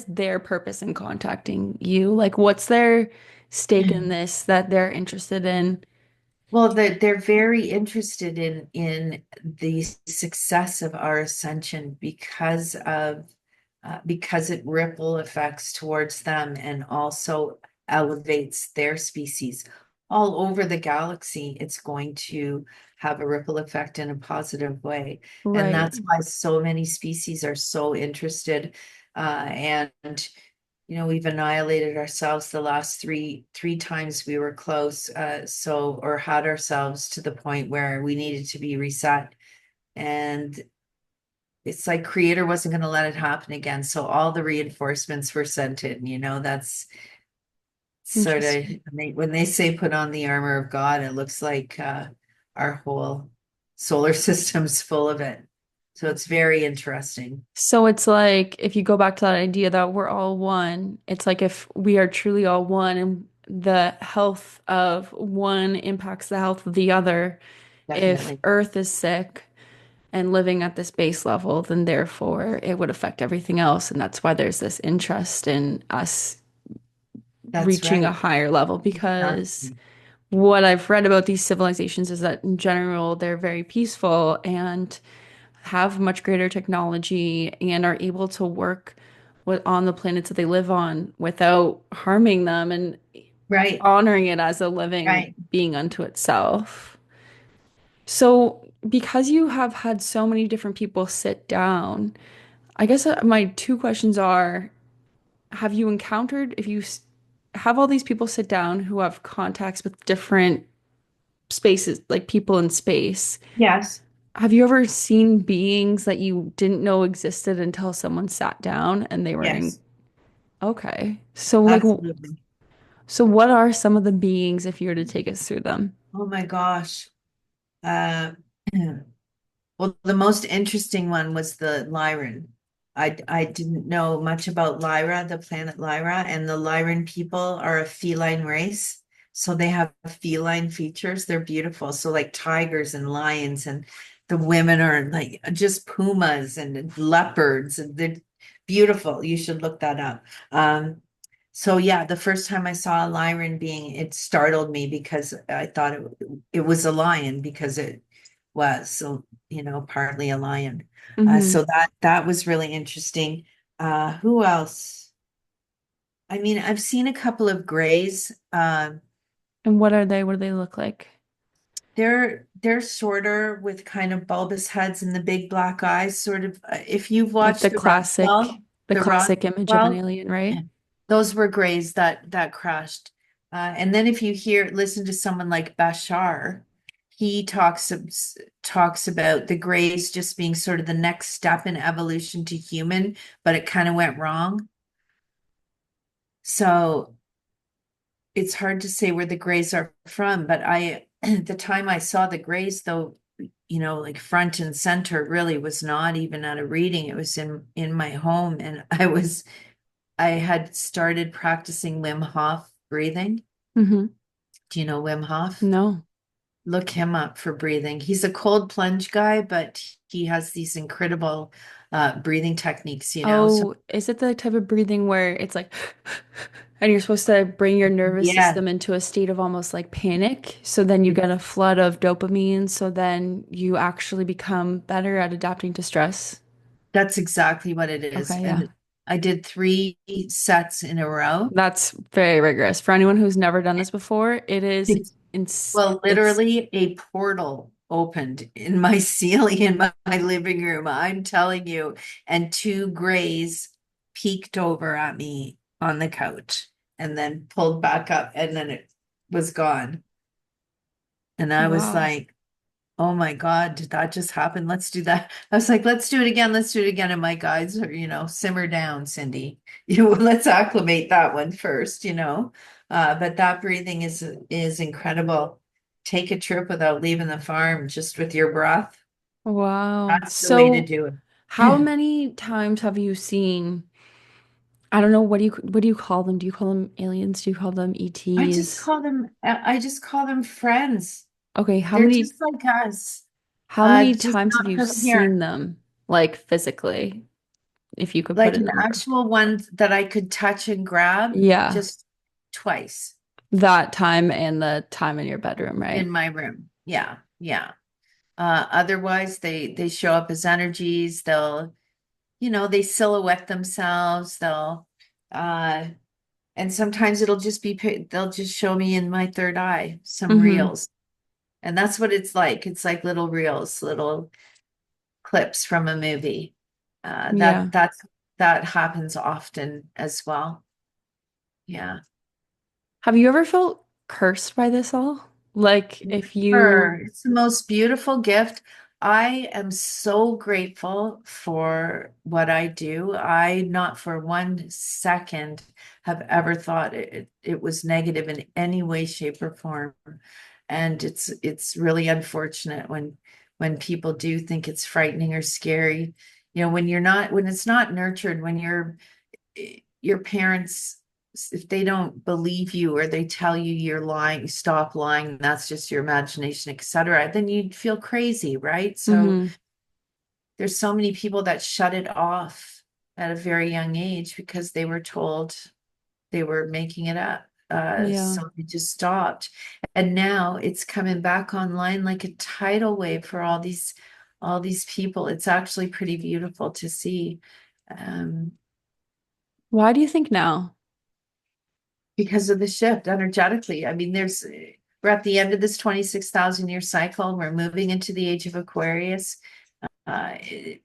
their purpose in contacting you? Like what's their stake in this that they're interested in? Well, they're very interested in the success of our ascension because it ripple effects towards them and also elevates their species all over the galaxy. It's going to have a ripple effect in a positive way, and Right. that's why so many species are so interested. And you know, we've annihilated ourselves the last three times we were close, or had ourselves to the point where we needed to be reset. And it's like creator wasn't going to let it happen again. So all the reinforcements were sent in, you know, that's sort of Interesting. when they say put on the armor of God, it looks like our whole solar system's full of it. So it's very interesting. So it's like if you go back to that idea that we're all one, it's like if we are truly all one and the health of one impacts the health of the other. If Definitely. Earth is sick and living at this base level, then therefore it would affect everything else. And that's why there's this interest in us That's reaching a right. higher level. Because Exactly. what I've read about these civilizations is that in general, they're very peaceful and have much greater technology and are able to work on the planets that they live on without harming them and Right. honoring it as a living Right. being unto itself. So, because you have had so many different people sit down, I guess my two questions are, have you encountered, if you have all these people sit down who have contacts with different spaces, like people in space, Yes. have you ever seen beings that you didn't know existed until someone sat down and they were in? Yes, Okay. So like absolutely. so what are some of the beings if you were to take us through them? Oh my gosh. Uh, well, the most interesting one was the Lyran. I didn't know much about Lyra, the planet Lyra, and the Lyran people are a feline race. So they have feline features. They're beautiful. So like tigers and lions, and the women are like just pumas and leopards, and they're beautiful. You should look that up. So yeah, the first time I saw a Lyran being, it startled me because I thought it was a lion because it was so, partly a lion. Hmm. So that was really interesting. Who else? I mean, I've seen a couple of grays. And what are they? What do they look like? They're shorter with kind of bulbous heads and the big black eyes, sort of. If you've Like watched the the classic image of an Roswell, alien, right? those were grays that crashed. And then if you listen to someone like Bashar, he talks about the grays just being sort of the next step in evolution to human, but it kind of went wrong. So it's hard to say where the grays are from, but the time I saw the grays, though, like front and center really was not even at a reading. It was in my home, and I had started practicing Wim Hof breathing. Hmm. Do you know Wim Hof? No. Look him up for breathing. He's a cold plunge guy, but he has these incredible breathing techniques. So Oh, is it the type of breathing where it's like, and you're supposed to bring your nervous yeah, system into a state of almost like panic? So then you it- get a flood of dopamine. So then you actually become better at adapting to stress. that's exactly what it is. Okay, yeah. And I did 3 sets in a row. That's very rigorous. For anyone who's never done this before, it is Well, it's literally a portal opened in my ceiling in my living room. I'm telling you. And 2 grays peeked over at me on the couch and then pulled back up, and then it was gone. And I was wow. like, oh my God, did that just happen? Let's do that. I was like, let's do it again. Let's do it again. And my guides are, simmer down, Cindy. Let's acclimate that one first. But that breathing is incredible. Take a trip without leaving the farm, just with your breath. Wow. That's the way to So do how it. many times have you seen, I don't know, what do you call them? Do you call them aliens? Do you call them ETs? I just call them friends. Okay, They're just like us, how many just times have not you from seen here. them, like physically, if you could put Like a an number? actual one that I could touch and grab, Yeah, just twice that time and the time in your bedroom, right? in my room. Yeah, yeah. Otherwise, they show up as energies. They silhouette themselves. Uh, and sometimes they'll just show me in my third eye some Mm-hmm. reels, and that's what it's like. It's like little reels, little clips from a movie. Uh, Yeah. that that's that happens often as well. Yeah. Have you ever felt cursed by this all? Like if you, Sure. It's the most beautiful gift. I am so grateful for what I do. I not for 1 second have ever thought it was negative in any way, shape, or form. And it's really unfortunate when people do think it's frightening or scary. When it's not nurtured, when your parents, if they don't believe you or they tell you you're lying, stop lying, that's just your imagination, etc., then you'd feel crazy, right? So mm-hmm. there's so many people that shut it off at a very young age because they were told they were making it up. Yeah. So they just stopped. And now it's coming back online like a tidal wave for all these people. It's actually pretty beautiful to see. Um, Why do you think now? because of the shift energetically. I mean, we're at the end of this 26,000 year cycle. We're moving into the age of Aquarius. Uh, it-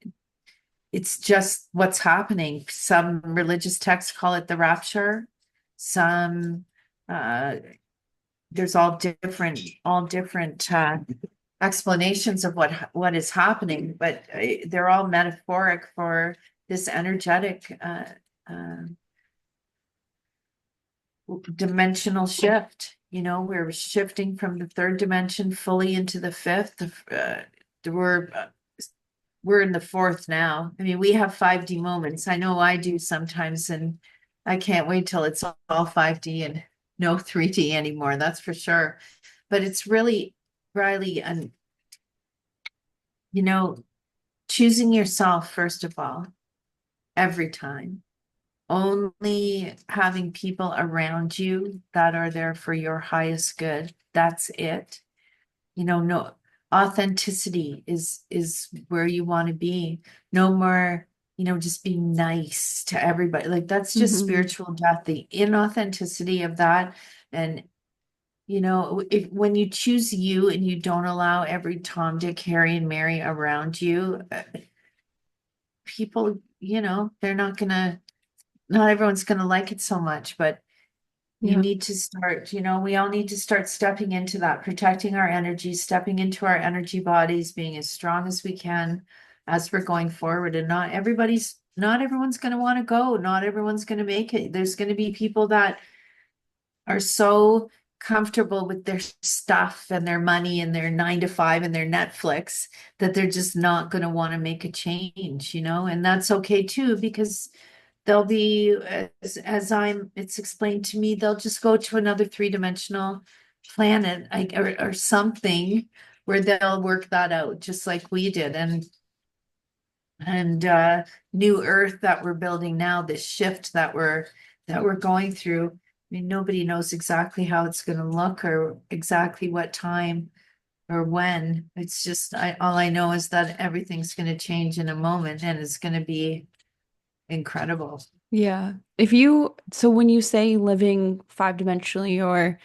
it's just what's happening. Some religious texts call it the rapture. Some uh, there's all different explanations of what is happening, but they're all metaphoric for this energetic uh, dimensional shift. You know, we're shifting from the third dimension fully into the fifth. We're we're in the fourth now. I mean, we have 5D moments. I know I do sometimes, and I can't wait till it's all 5D and no 3D anymore. That's for sure. But it's really, Riley, and you know, choosing yourself first of all, every time. Only having people around you that are there for your highest good. That's it. No, authenticity is where you want to be. No more, just being nice to everybody. Like that's just Hmm. spiritual death, the inauthenticity of that. And if when you choose you and you don't allow every Tom, Dick, Harry, and Mary around you, people, not everyone's gonna like it so much, but you Yeah. need to start, we all need to start stepping into that, protecting our energy, stepping into our energy bodies, being as strong as we can as we're going forward. And not everyone's going to want to go. Not everyone's going to make it. There's going to be people that are so comfortable with their stuff and their money and their 9 to 5 and their Netflix that they're just not going to want to make a change, and that's okay too, because they'll be it's explained to me, they'll just go to another three-dimensional planet, like, or something where they'll work that out just like we did. And new earth that we're building now, this shift that we're going through. I mean, nobody knows exactly how it's going to look or exactly what time or when. It's just all I know is that everything's going to change in a moment and it's going to be incredible. Yeah. So when you say living five-dimensionally, or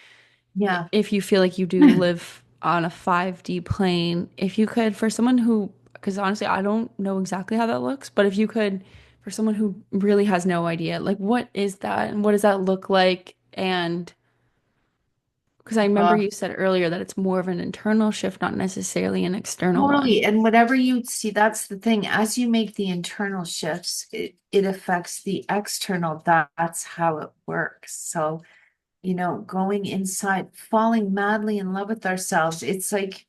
Yeah. if you feel like you do live on a 5D plane, if you could, for someone who, because honestly, I don't know exactly how that looks, but if you could, for someone who really has no idea, like what is that and what does that look like? And because I remember Uh, you said earlier that it's more of an internal shift, not necessarily an external one. Totally. And whatever you see, that's the thing. As you make the internal shifts, it affects the external. That's how it works. So, going inside, falling madly in love with ourselves, it's like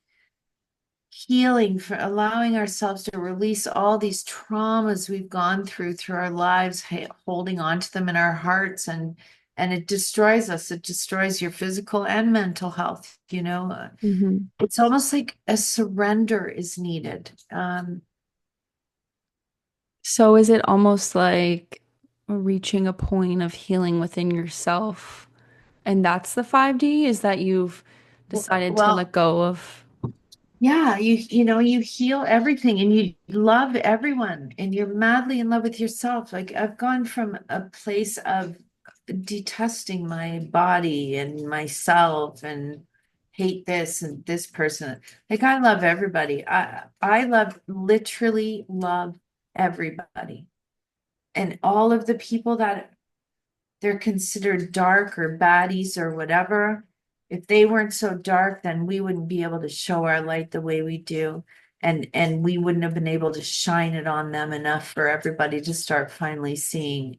healing, for allowing ourselves to release all these traumas we've gone through our lives, holding on to them in our hearts, and it destroys us. It destroys your physical and mental health. Hmm. It's almost like a surrender is needed. So is it almost like reaching a point of healing within yourself? And that's the 5D, is that you've decided to let Well, go of. yeah, you heal everything and you love everyone and you're madly in love with yourself. Like I've gone from a place of detesting my body and myself and hate this and this person. Like I love everybody. I literally love everybody. And all of the people that they're considered dark or baddies or whatever. If they weren't so dark, then we wouldn't be able to show our light the way we do. And we wouldn't have been able to shine it on them enough for everybody to start finally seeing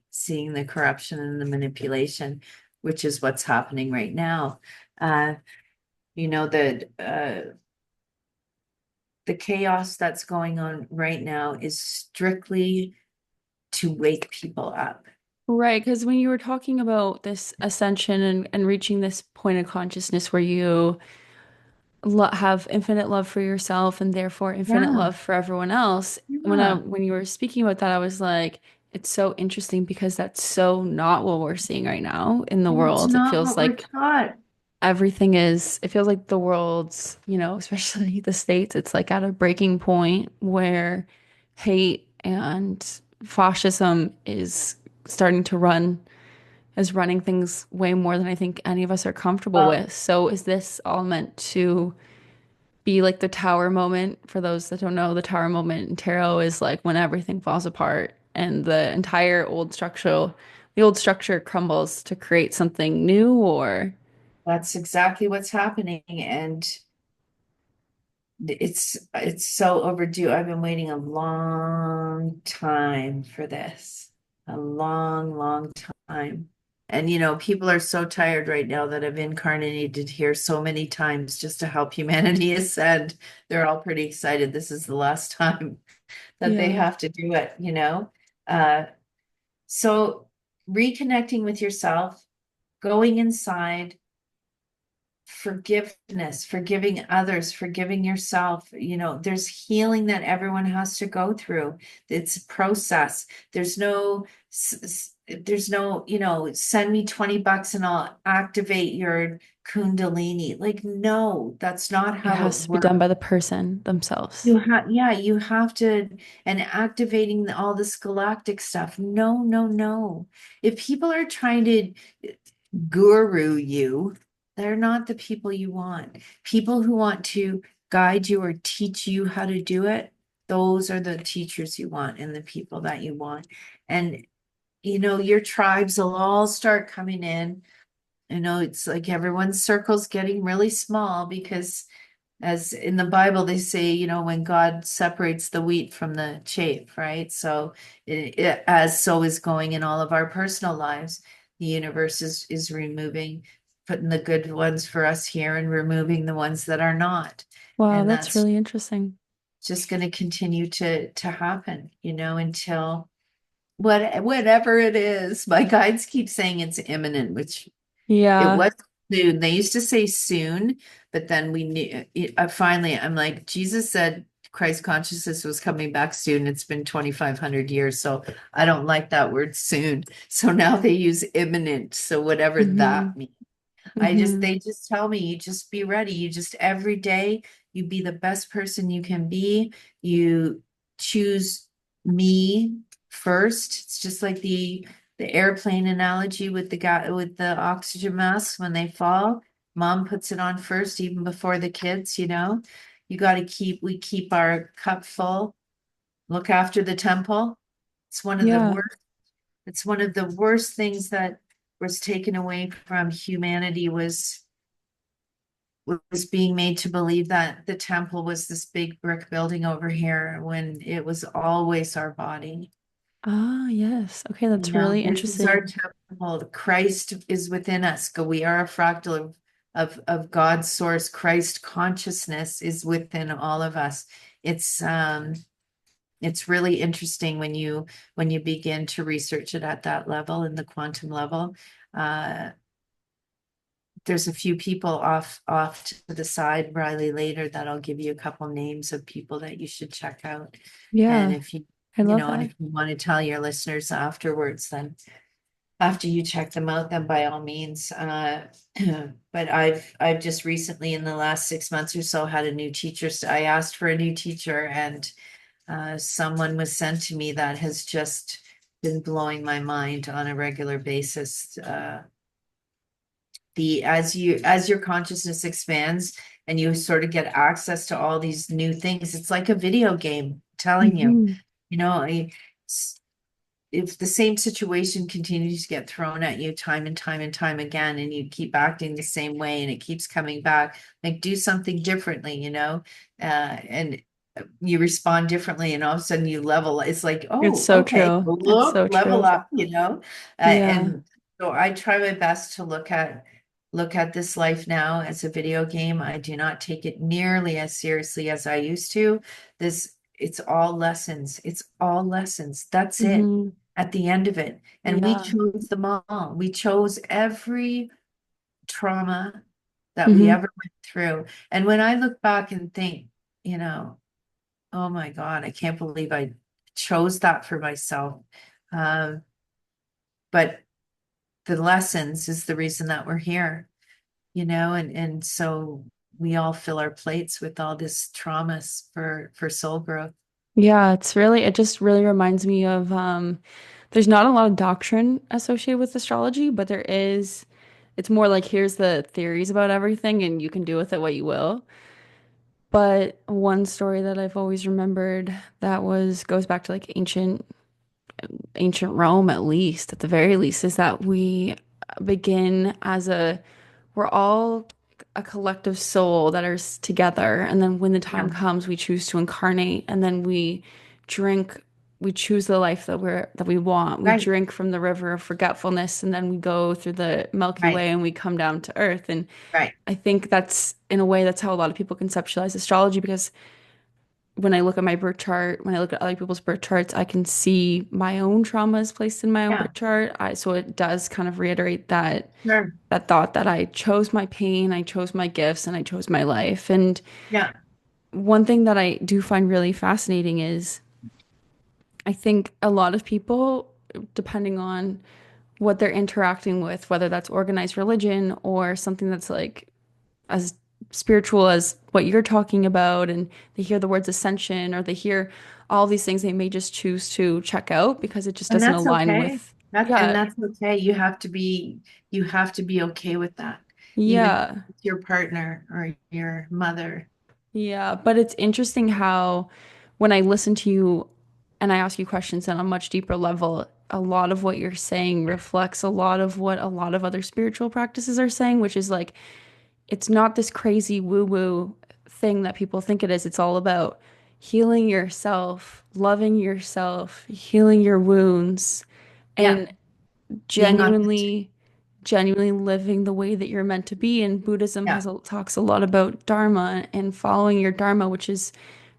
the corruption and the manipulation, which is what's happening right now. Uh, the chaos that's going on right now is strictly to wake people up. Right, because when you were talking about this ascension and reaching this point of consciousness where you lo have infinite love for yourself and therefore infinite Yeah, love for everyone else, yeah. when you were speaking about that, I was like, it's so interesting because that's so not what we're seeing right now in the And it's world. It not feels what we're like taught. it feels like the world's, especially the States, it's like at a breaking point where hate and fascism starting to is running things way more than I think any of us are comfortable Well, with. So is this all meant to be like the tower moment? For those that don't know, the tower moment in tarot is like when everything falls apart and the old structure crumbles to create something new, or that's exactly what's happening. And it's so overdue. I've been waiting a long time for this. A long, long time. And people are so tired right now that have incarnated here so many times just to help humanity ascend. They're all pretty excited. This is the last time that they Yeah. have to do it. Uh, so reconnecting with yourself, going inside, forgiveness, forgiving others, forgiving yourself. There's healing that everyone has to go through. It's a process. There's no, send me $20 and I'll activate your Kundalini. Like, no, that's not It how it has to be done works. by the person themselves. You have to, and activating all this galactic stuff. No, no, no. If people are trying to guru you, they're not the people you want. People who want to guide you or teach you how to do it, those are the teachers you want and the people that you want. And your tribes will all start coming in. It's like everyone's circle's getting really small because as in the Bible, they say, when God separates the wheat from the chaff, right? So, as so is going in all of our personal lives. The universe is removing, putting the good ones for us here and removing the ones that are not. Wow, And that's that's really interesting. just going to continue to happen, until whatever it is. My guides keep saying it's imminent, which it Yeah. was soon. They used to say soon, but then we knew finally, I'm like, Jesus said Christ consciousness was coming back soon. It's been 2,500 years. So I don't like that word soon. So now they use imminent. So whatever Mm-hmm. that means. Mm-hmm. They just tell me, you just be ready. You just every day, you be the best person you can be. You choose me first. It's just like the airplane analogy with the guy with the oxygen masks when they fall. Mom puts it on first, even before the kids. You got to we keep our cup full, look after the temple. It's one of the Yeah. worst it's one of the worst things that was taken away from humanity was being made to believe that the temple was this big brick building over here when it was always our body. Ah, yes. Okay, that's really This is our interesting. temple. Christ is within us. We are a fractal of God's source. Christ consciousness is within all of us. It's um it's really interesting when you begin to research it at that level, in the quantum level. Uh, there's a few people off to the side, Riley, later, that I'll give you a couple names of people that you should check out. And Yeah, if you I you love know, and that. if you want to tell your listeners afterwards, then after you check them out, then by all means. But I've just recently, in the last 6 months or so, had a new teacher. So I asked for a new teacher, and someone was sent to me that has just been blowing my mind on a regular basis. The as your consciousness expands and you sort of get access to all these new things, it's like a video game telling you, Mm-hmm. you know, if the same situation continues to get thrown at you time and time and time again, and you keep acting the same way and it keeps coming back, like, do something differently. And you respond differently, and all of a sudden you level. It's like, It's oh, so okay, true. It's look, so level true. up. Yeah. And so I try my best to look at this life now as a video game. I do not take it nearly as seriously as I used to. This It's all lessons. It's all lessons. That's it Mm-hmm. at the end of it. And we Yeah. chose them all. We chose every trauma that we Mm-hmm. ever went through. And when I look back and think, you know, oh my God, I can't believe I chose that for myself. Um, but the lessons is the reason that we're here. And so we all fill our plates with all this traumas for soul growth. Yeah, it just really reminds me of there's not a lot of doctrine associated with astrology, but it's more like here's the theories about everything and you can do with it what you will. But one story that I've always remembered that was goes back to like ancient Rome, at least, at the very least, is that we begin as a we're all a collective soul that are together. And then when the time Yeah. comes, we choose to incarnate, and then drink, we choose the life that we want. We Right. drink from the river of forgetfulness, and then we go through the Milky Right. Way and we come down to Earth. And Right. I think that's in a way that's how a lot of people conceptualize astrology because when I look at my birth chart, when I look at other people's birth charts, I can see my own traumas placed in my own Yeah. birth chart. So it does kind of reiterate Sure. that thought that I chose my pain, I chose my gifts, and I chose my life. And Yeah. one thing that I do find really fascinating is I think a lot of people, depending on what they're interacting with, whether that's organized religion or something that's like as spiritual as what you're talking about, and they hear the words ascension or they hear all these things, they may just choose to check out because it just And doesn't that's align okay. with, yeah, That's okay. You have to be okay with that, even if yeah. it's your partner or your mother. Yeah, but it's interesting how when I listen to you and I ask you questions on a much deeper level, a lot of what you're saying reflects a lot of what a lot of other spiritual practices are saying, which is like it's not this crazy woo-woo thing that people think it is. It's all about healing yourself, loving yourself, healing your wounds, Yeah. and Being authentic. genuinely living the way that you're meant to be. And Buddhism Yeah. talks a lot about dharma and following your dharma, which is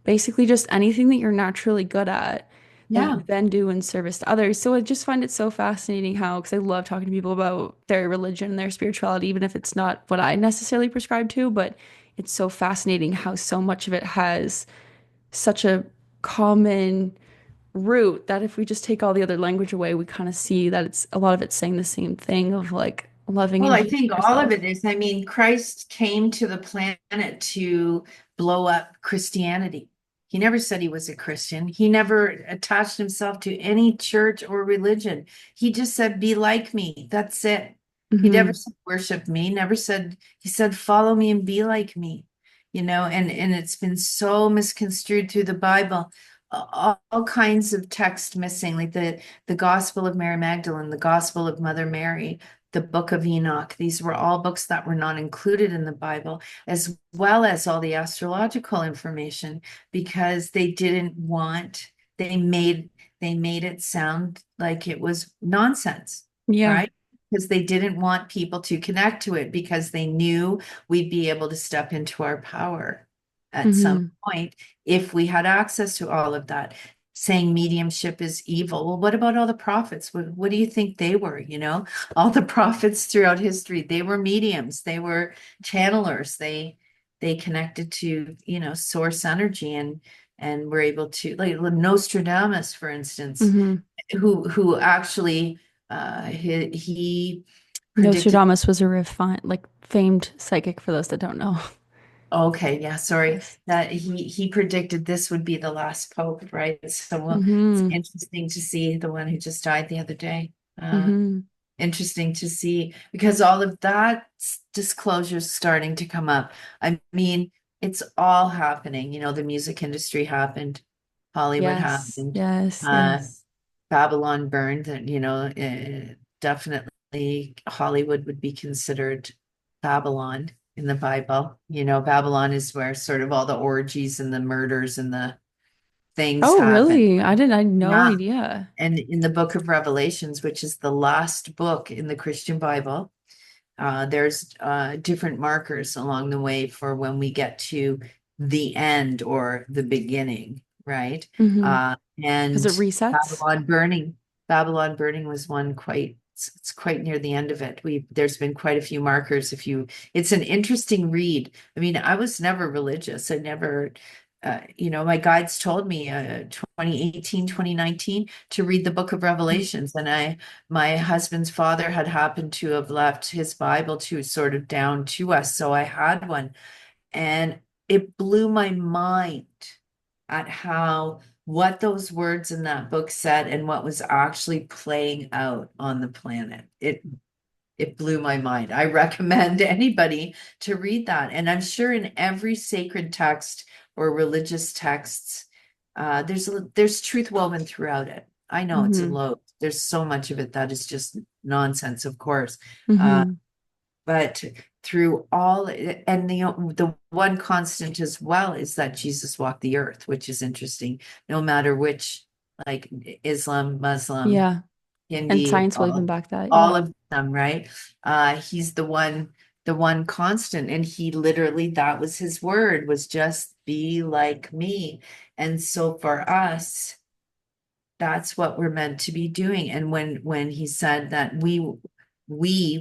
basically just anything that you're naturally good at that you Yeah. then do in service to others. So I just find it so fascinating how, because I love talking to people about their religion and their spirituality, even if it's not what I necessarily prescribe to, but it's so fascinating how so much of it has such a common root that if we just take all the other language away, we kind of see that it's a lot of it's saying the same thing of like loving Well, and I healing think all of it yourself. is, I mean, Christ came to the planet to blow up Christianity. He never said he was a Christian. He never attached himself to any church or religion. He just said, be like me. That's it. He never Hmm. said, worship me, never said, he said, follow me and be like me, and it's been so misconstrued through the Bible. All kinds of text missing, like the Gospel of Mary Magdalene, the Gospel of Mother Mary, the Book of Enoch. These were all books that were not included in the Bible, as well as all the astrological information, because they made it sound like it was nonsense, Yeah. right? Because they didn't want people to connect to it because they knew we'd be able to step into our power at some Hmm. point if we had access to all of that. Saying mediumship is evil. Well, what about all the prophets? What do you think they were? All the prophets throughout history, they were mediums, they were channelers, they connected to, source energy and were able to, like Nostradamus, for instance, Hmm. who actually he predicted. Nostradamus was a refined, like famed psychic for those that don't know. Okay, yeah, sorry. Yes. That he predicted this would be the last pope, right? So well, it's Hmm. interesting to see the one who just died the other day. Hmm. Interesting to see because all of that disclosure is starting to come up. I mean, it's all happening. The music industry happened, Hollywood Yes. happened, Yes. uh, Yes. Babylon burned, and definitely Hollywood would be considered Babylon in the Bible. Babylon is where sort of all the orgies and the murders and the things Oh, happen. really? I had no Yeah. idea. And in the book of Revelations, which is the last book in the Christian Bible, there's different markers along the way for when we get to the end or the beginning, right? Hmm. Because And it resets. Babylon burning, Babylon burning was one it's quite near the end of it. There's been quite a few markers. It's an interesting read. I mean, I was never religious. I never, my guides told me 2018, 2019 to read the book of Revelations. And my husband's father had happened to have left his Bible to sort of down to us. So I had one and it blew my mind at how what those words in that book said and what was actually playing out on the planet. It blew my mind. I recommend anybody to read that. And I'm sure in every sacred text or religious texts, there's truth woven throughout it. I know it's a Hmm. load. There's so much of it that is just nonsense, of course. Uh, Hmm. But through all, and the one constant as well is that Jesus walked the earth, which is interesting. No matter which, like Islam, Muslim, Yeah. And Hindi, science will even back that. all Yeah. of them, right? He's the one constant, and he literally, that was his word, was just be like me. And so for us, that's what we're meant to be doing. And when he said that we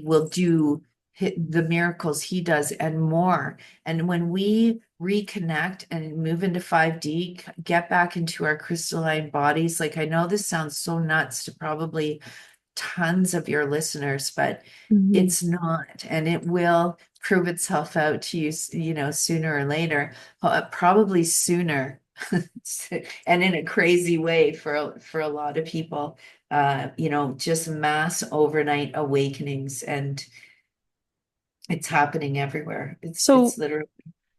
will do the miracles he does and more. And when we reconnect and move into 5D, get back into our crystalline bodies, like I know this sounds so nuts to probably tons of your listeners, but Hmm. it's not, and it will prove itself out to you, you know, sooner or later, probably sooner, and in a crazy way for a lot of people, you know, just mass overnight awakenings, and it's happening everywhere. It's So literally,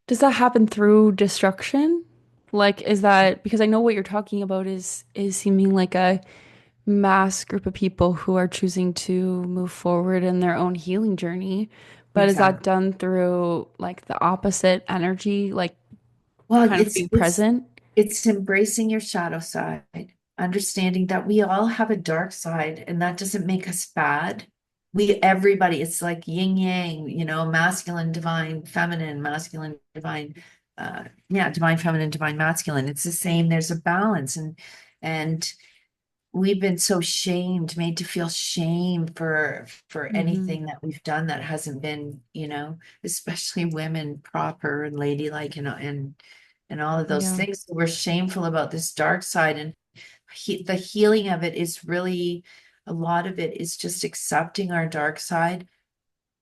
does that happen through destruction? Like, is that because I know what you're talking about is seeming like a mass group of people who are choosing to move forward in their own healing journey, but is that exactly. done through like the opposite energy, like Well, kind of being present? it's embracing your shadow side, understanding that we all have a dark side, and that doesn't make us bad. Everybody, it's like yin yang, you know, masculine, divine, feminine, masculine, divine, yeah, divine, feminine, divine, masculine. It's the same. There's a balance, and we've been so shamed, made to feel shame for Hmm. anything that we've done that hasn't been, you know, especially women, proper and ladylike, and all of those Yeah. things. We're shameful about this dark side, and the healing of it is really, a lot of it is just accepting our dark side,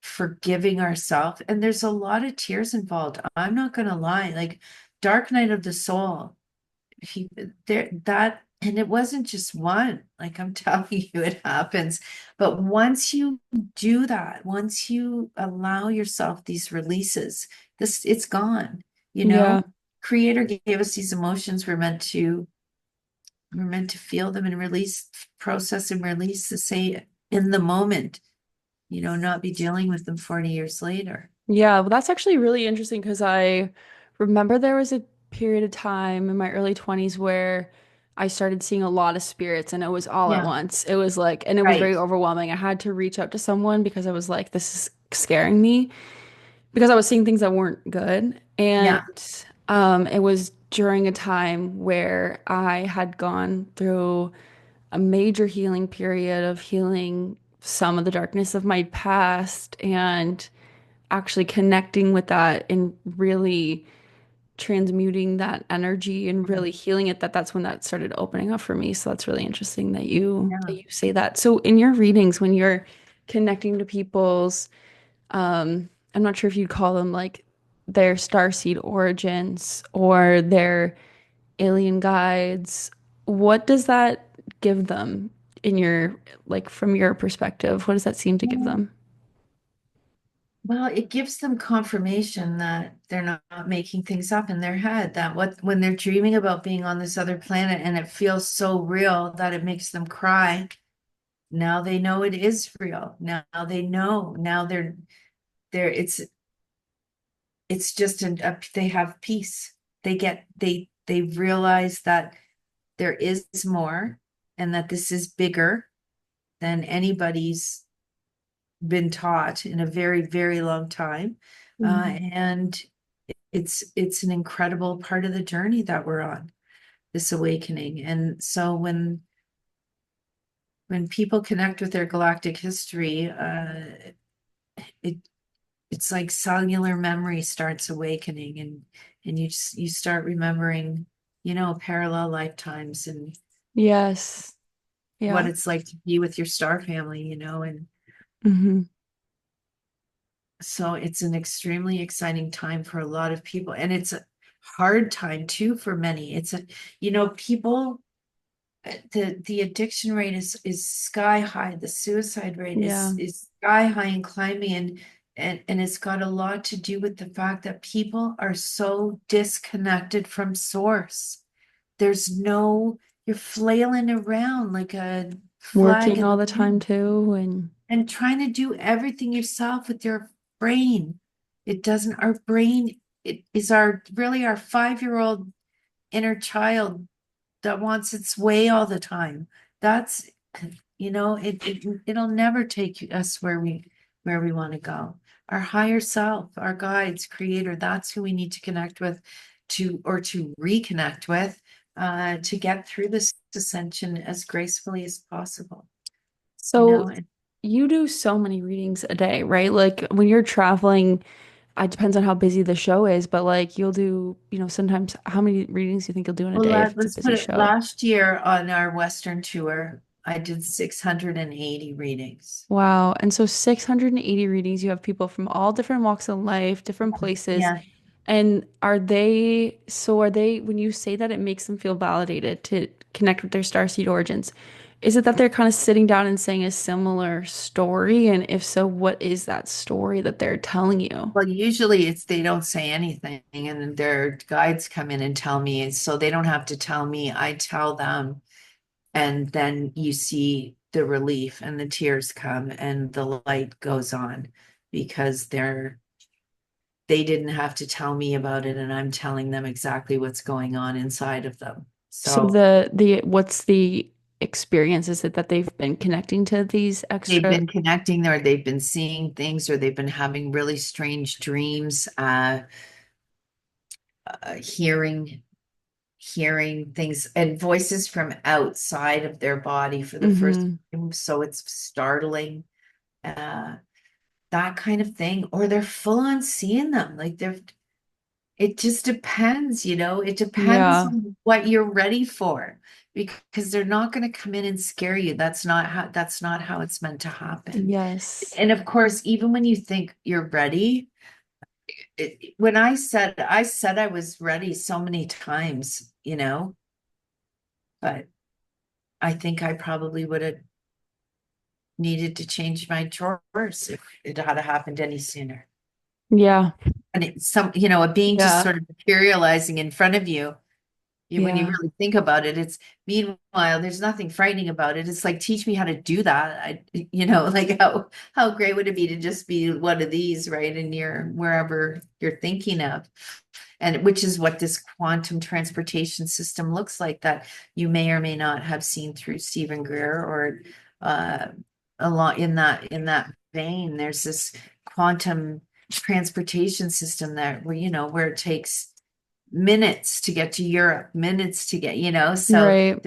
forgiving ourselves, and there's a lot of tears involved. I'm not gonna lie, like dark night of the soul, he there that, and it wasn't just one, like I'm telling you, it happens. But once you do that, once you allow yourself these releases, this, it's gone, you Yeah. know. Creator gave us these emotions, we're meant to feel them and release, process and release, to say in the moment, you know, not be dealing with them 40 years later. Yeah, well, that's actually really interesting because I remember there was a period of time in my early 20s where I started seeing a lot of spirits and it was all at Yeah, once. It was like, and it was right. very overwhelming. I had to reach out to someone because I was like, this is scaring me because I was seeing things that weren't good. And Yeah. it was during a time where I had gone through a major healing period of healing some of the darkness of my past and actually connecting with that and really transmuting that energy and really healing it, that's when that started opening up for me. So that's really interesting that Yeah. you say that. So in your readings when you're connecting to people's I'm not sure if you'd call them like their starseed origins or their alien guides, what does that give them in your like from your perspective? What does that seem to give them? Well, it gives them confirmation that they're not making things up in their head, that what, when they're dreaming about being on this other planet and it feels so real that it makes them cry, now they know it is real. Now they know. Now they're it's just they have peace. They realize that there is more, and that this is bigger than anybody's been taught in a very, very long time. Mhm. And it's an incredible part of the journey that we're on, this awakening. And so when people connect with their galactic history, it it's like cellular memory starts awakening, and you start remembering, you know, parallel lifetimes, and Yes. what Yeah. it's like to be with your star family, you know. And Hmm. so it's an extremely exciting time for a lot of people, and it's a hard time too for many. It's a, you know, people, the addiction rate is sky high. The suicide rate Yeah. is sky high and climbing, and it's got a lot to do with the fact that people are so disconnected from source. There's no, you're flailing around like a flag Working in all the the time wind. too. And and trying to do everything yourself with your brain. It doesn't, our brain, it is our really our 5-year-old inner child that wants its way all the time. That's, it'll never take us where we want to go. Our higher self, our guides, creator, that's who we need to connect with to reconnect with to get through this ascension as gracefully as possible, you So know? And you do so many readings a day, right? Like when you're traveling, it depends on how busy the show is, but like you'll do, sometimes how many readings do you think you'll do in a well, day if it's a let's put busy it show? last year on our Western tour, I did 680 readings. Wow. And so 680 readings, you have people from all different walks of life, different places. Yeah. And are they, when you say that it makes them feel validated to connect with their starseed origins, is it that they're kind of sitting down and saying a similar story? And if so, what is that story that they're telling you? Well, usually it's they don't say anything and then their guides come in and tell me. So they don't have to tell me, I tell them. And then you see the relief and the tears come and the light goes on because they didn't have to tell me about it and I'm telling them exactly what's going on inside of them. So So what's the experience? Is it that they've been connecting to these they've extra? been connecting or they've been seeing things or they've been having really strange dreams, hearing things and voices from outside of their body for the first Hmm. time. So it's startling, uh, that kind of thing. Or they're full on seeing them. It just depends, it depends Yeah. on what you're ready for because they're not going to come in and scare you. That's not how it's meant to happen. Yes. And of course, even when you think you're ready, when I said I was ready so many times, but I think I probably would have needed to change my drawers if it had happened any sooner. Yeah. And a being just Yeah. sort of materializing in front of you. When you Yeah. really think about it, it's meanwhile, there's nothing frightening about it. It's like, teach me how to do that. Like how great would it be to just be one of these, right? In your wherever you're thinking of. And which is what this quantum transportation system looks like that you may or may not have seen through Stephen Greer or uh, a lot in that vein. There's this quantum transportation system that where it takes minutes to get to Europe, minutes to get, so Right.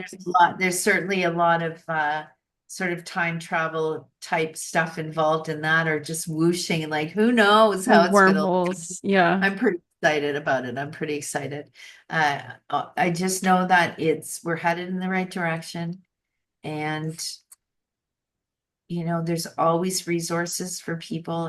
there's certainly a lot of sort of time travel type stuff involved in that, or just whooshing, like who knows Like how it's gonna look. wormholes. Yeah. I'm pretty excited about it. I'm pretty excited. I just know that we're headed in the right direction, and there's always resources for people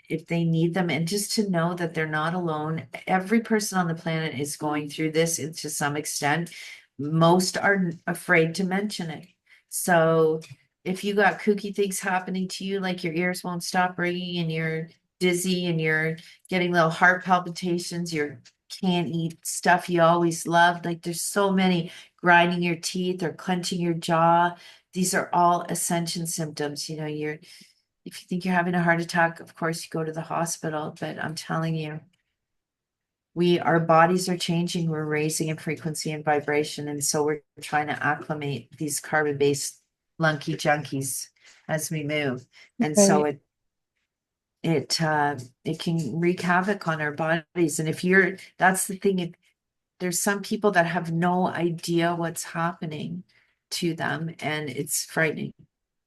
if they need them, and just to know that they're not alone. Every person on the planet is going through this to some extent. Most are afraid to mention it. So if you got kooky things happening to you, like your ears won't stop ringing and you're dizzy and you're getting little heart palpitations, you can't eat stuff you always loved, like there's so many, grinding your teeth or clenching your jaw. These are all ascension symptoms. If you think you're having a heart attack, of course you go to the hospital, but I'm telling you, our bodies are changing, we're raising in frequency and vibration, and so we're trying to acclimate these carbon-based lunky junkies as we move. And so Right. it can wreak havoc on our bodies. And that's the thing, there's some people that have no idea what's happening to them, and it's frightening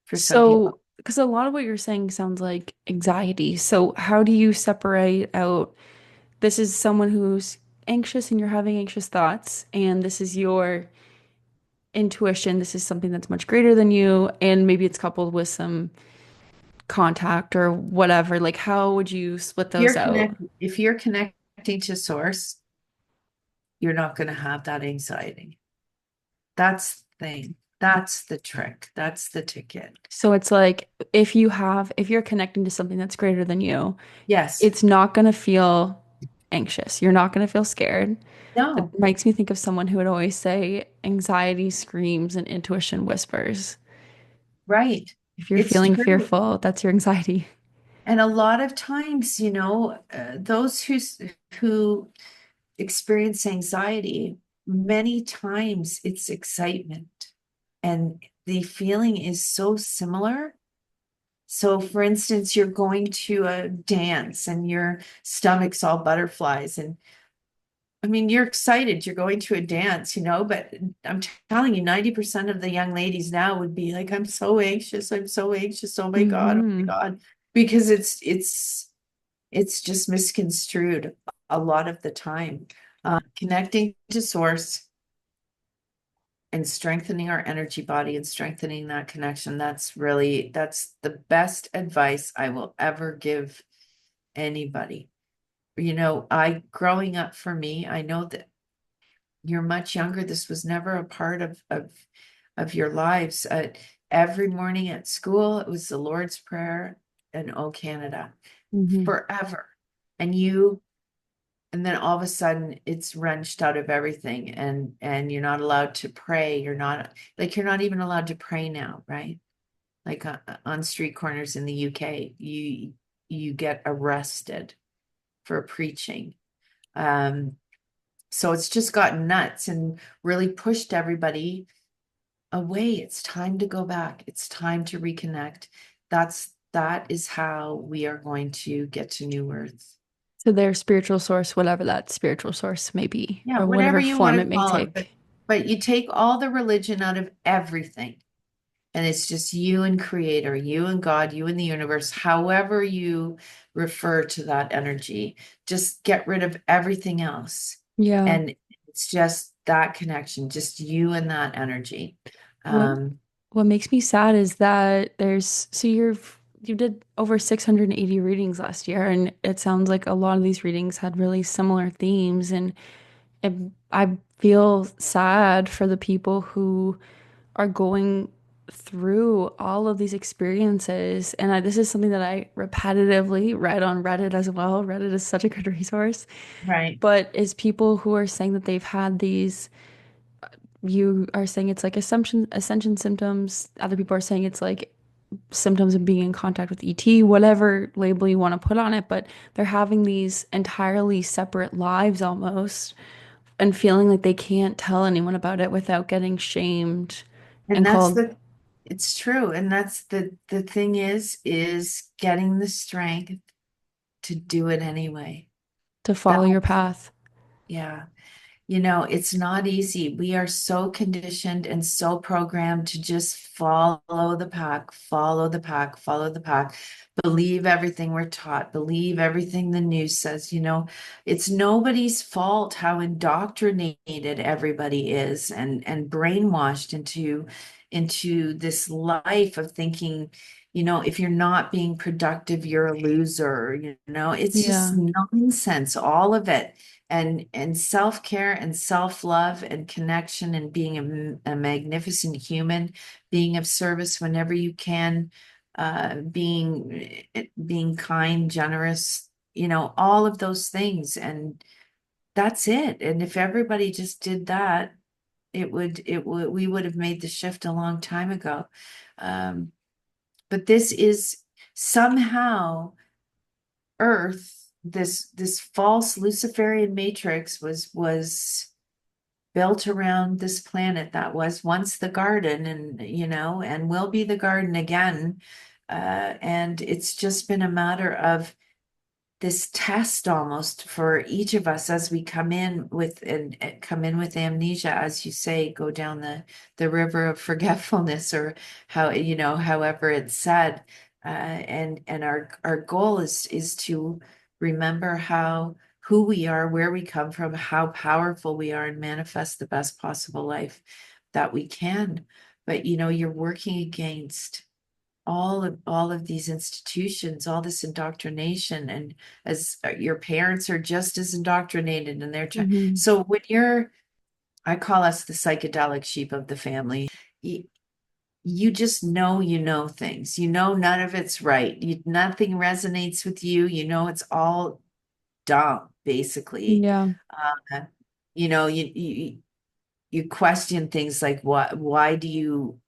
for some people. So, because a lot of what you're saying sounds like anxiety. So, how do you separate out this is someone who's anxious and you're having anxious thoughts, and this is your intuition, this is something that's much greater than you, and maybe it's coupled with some contact or whatever. Like, how would you split those out? If you're connecting to source, you're not going to have that anxiety. That's the thing. That's the trick. That's the ticket. So, it's like if you're connecting to something that's greater than you, Yes. it's not going to feel anxious. You're not going to feel scared. It No. makes me think of someone who would always say anxiety screams and intuition whispers. Right. If you're It's feeling true. fearful, that's your anxiety. And a lot of times, those who experience anxiety, many times it's excitement. And the feeling is so similar. So, for instance, you're going to a dance and your stomach's all butterflies. And I mean, you're excited, you're going to a dance, but I'm telling you, 90% of the young ladies now would be like, I'm so anxious. I'm so anxious. Oh my God. Oh my Hmm. God. Because it's just misconstrued a lot of the time. Connecting to source and strengthening our energy body and strengthening that connection, that's the best advice I will ever give anybody. I growing up for me, I know that you're much younger. This was never a part of your lives. Every morning at school, it was the Lord's Prayer and O Canada Hmm. forever. And and then all of a sudden it's wrenched out of everything and you're not allowed to pray. You're not even allowed to pray now, right? Like on street corners in the UK, you get arrested for preaching. Um, so it's just gotten nuts and really pushed everybody away. It's time to go back. It's time to reconnect. That is how we are going to get to New Earth. So their spiritual source, whatever that spiritual source may be, Yeah, or whatever whatever you want form to it may call it, take. but you take all the religion out of everything. And it's just you and creator, you and God, you and the universe, however you refer to that energy, just get rid of everything else. Yeah. And it's just that connection, just you and that energy. What Um, what makes me sad is that you did over 680 readings last year, and it sounds like a lot of these readings had really similar themes, and it, I feel sad for the people who are going through all of these experiences. And this is something that I repetitively read on Reddit as well. Reddit is such a good resource, right. but is people who are saying that they've had these, you are saying it's like ascension symptoms. Other people are saying it's like symptoms of being in contact with ET, whatever label you want to put on it, but they're having these entirely separate lives almost and feeling like they can't tell anyone about it without getting shamed And and called it's true. And that's the thing is getting the strength to do it anyway. to follow That, your path. yeah. It's not easy. We are so conditioned and so programmed to just follow the pack, follow the pack, follow the pack, believe everything we're taught, believe everything the news says. It's nobody's fault how indoctrinated everybody is and brainwashed into this life of thinking, if you're not being productive, you're a loser. It's just Yeah. nonsense, all of it and self-care and self-love and connection and being a magnificent human, being of service whenever you can, being kind, generous, all of those things. And that's it. And if everybody just did that, we would have made the shift a long time ago. Um, but this is somehow Earth, this false Luciferian matrix was built around this planet that was once the garden and will be the garden again. And it's just been a matter of this test almost for each of us as we come in with amnesia, as you say, go down the river of forgetfulness or however it's said. And our goal is to remember who we are, where we come from, how powerful we are, and manifest the best possible life that we can. But you're working against all of these institutions, all this indoctrination, and as your parents are just as indoctrinated and they're trying. Hmm. So I call us the psychedelic sheep of the family. You just know things. None of it's right. Nothing resonates with you. It's all dumb, basically. Yeah. Uh, you question things like why are you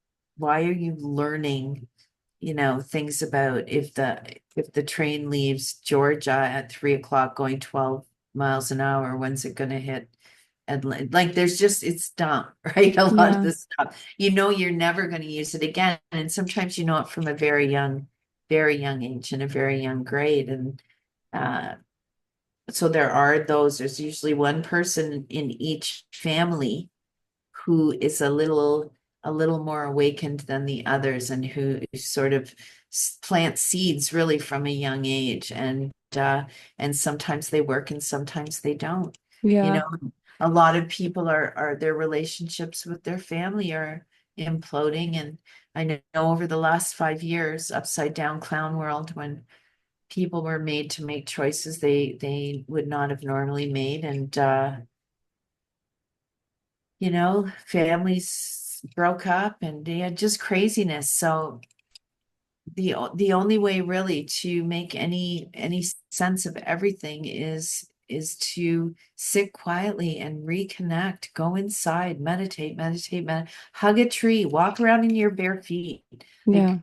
learning? things about if the train leaves Georgia at 3 o'clock going 12 miles an hour, when's it gonna hit? And like there's just it's dumb, right? A lot of Yeah. this stuff. You're never going to use it again. And sometimes you know it from a very young age and a very young grade. And uh so there's usually one person in each family who is a little more awakened than the others and who sort of plant seeds really from a young age and sometimes they work and sometimes they don't. You Yeah. know, a lot of people are their relationships with their family are imploding. And I know over the last 5 years, upside down clown world, when people were made to make choices they would not have normally made. And families broke up and they had just craziness. So the only way really to make any sense of everything is to sit quietly and reconnect, go inside, hug a tree, walk around in your bare feet. Yeah. Like,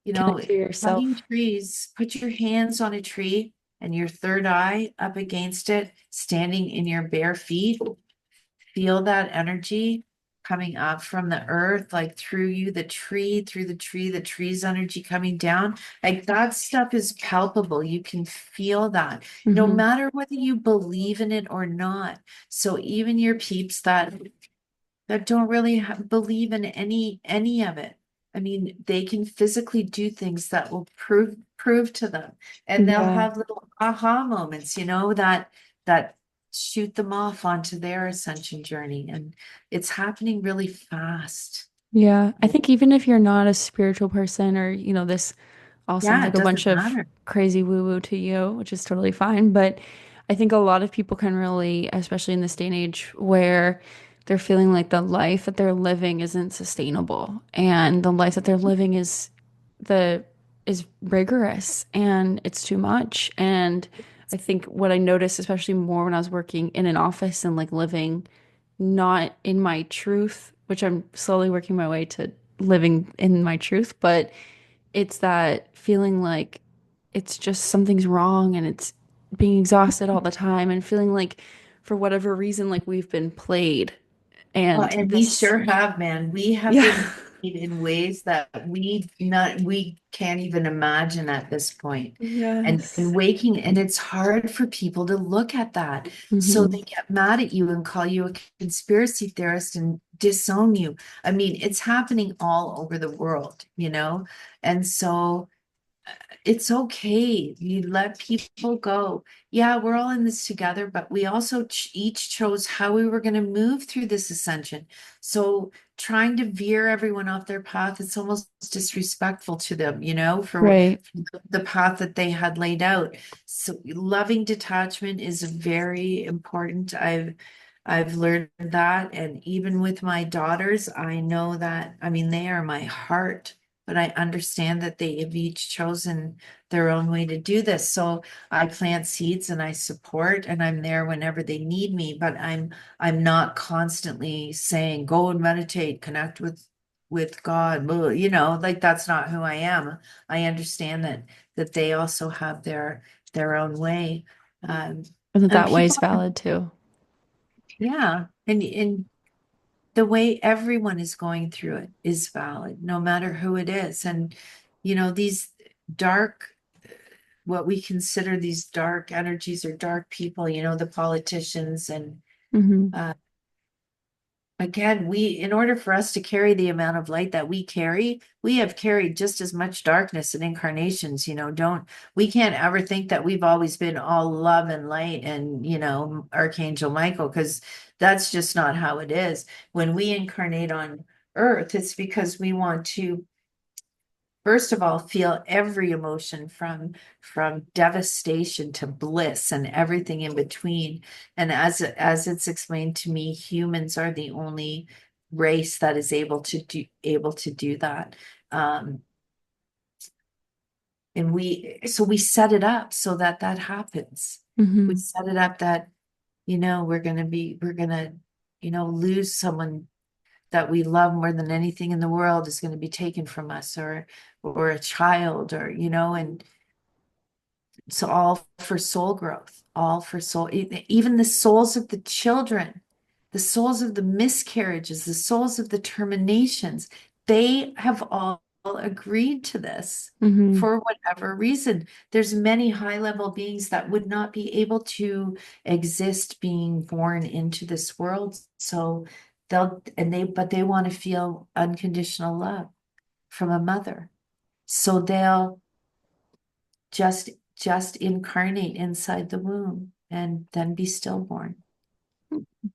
you know, Connect to hugging yourself. trees, put your hands on a tree and your third eye up against it, standing in your bare feet. Feel that energy coming up from the earth, like through you, through the tree's energy coming down. Like that stuff is palpable. You can feel that no Hmm. matter whether you believe in it or not. So even your peeps that don't really believe in any of it. I mean, they can physically do things that will prove to them, and they'll Yeah. have little aha moments, that shoot them off onto their ascension journey, and it's happening really fast. Yeah. I think even if you're not a spiritual person or, this all sounds Yeah, like it a bunch doesn't of matter. crazy woo-woo to you, which is totally fine. But I think a lot of people can really, especially in this day and age where they're feeling like the life that they're living isn't sustainable and the life that they're living the is rigorous and it's too much. And I think what I noticed, especially more when I was working in an office and like living not in my truth, which I'm slowly working my way to living in my truth, but it's that feeling like it's just something's wrong and it's being exhausted all the time and feeling like for whatever reason like we've been played Well, and and we this sure have, man. We have yeah. been played in ways that we can't even imagine at this point. And Yes. waking, and it's hard for people to look at that. So Hmm. they get mad at you and call you a conspiracy theorist and disown you. I mean, it's happening all over the world. And so it's okay. You let people go. Yeah, we're all in this together, but we also each chose how we were going to move through this ascension. So trying to veer everyone off their path, it's almost disrespectful to them, Right. for the path that they had laid out. So loving detachment is very important. I've learned that, and even with my daughters, I know that, I mean, they are my heart, but I understand that they have each chosen their own way to do this. So I plant seeds and I support and I'm there whenever they need me, but I'm not constantly saying go and meditate, connect with God. Like that's not who I am. I understand that they also have their own way. Um, And that and that way is people, valid too. yeah, and the way everyone is going through it is valid, no matter who it is. And, these dark, what we consider these dark energies or dark people, the politicians. And Hmm. uh, again, in order for us to carry the amount of light that we carry, we have carried just as much darkness and incarnations. We can't ever think that we've always been all love and light and, Archangel Michael, because that's just not how it is. When we incarnate on Earth, it's because we want to, first of all, feel every emotion from devastation to bliss and everything in between. And as it's explained to me, humans are the only race that is able to do that. Um, and we set it up so that that happens. We Hmm. set it up that we're gonna lose someone that we love more than anything in the world is going to be taken from us, or a child, or and so all for soul growth, all for soul, even the souls of the children, the souls of the miscarriages, the souls of the terminations, they have all agreed to this Hmm. for whatever reason. There's many high level beings that would not be able to exist being born into this world. So but they want to feel unconditional love from a mother. So they'll just just incarnate inside the womb and then be stillborn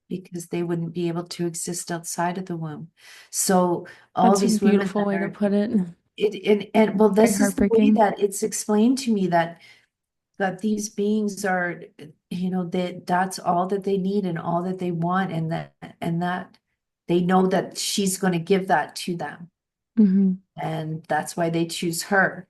because they wouldn't be able to exist outside of the womb. So all That's a these women beautiful that way to are put it. and well, Very this is the way heartbreaking. that it's explained to me that these beings are, that's all that they need and all that they want, and that they know that she's going to give that to them, Hmm. and that's why they choose her.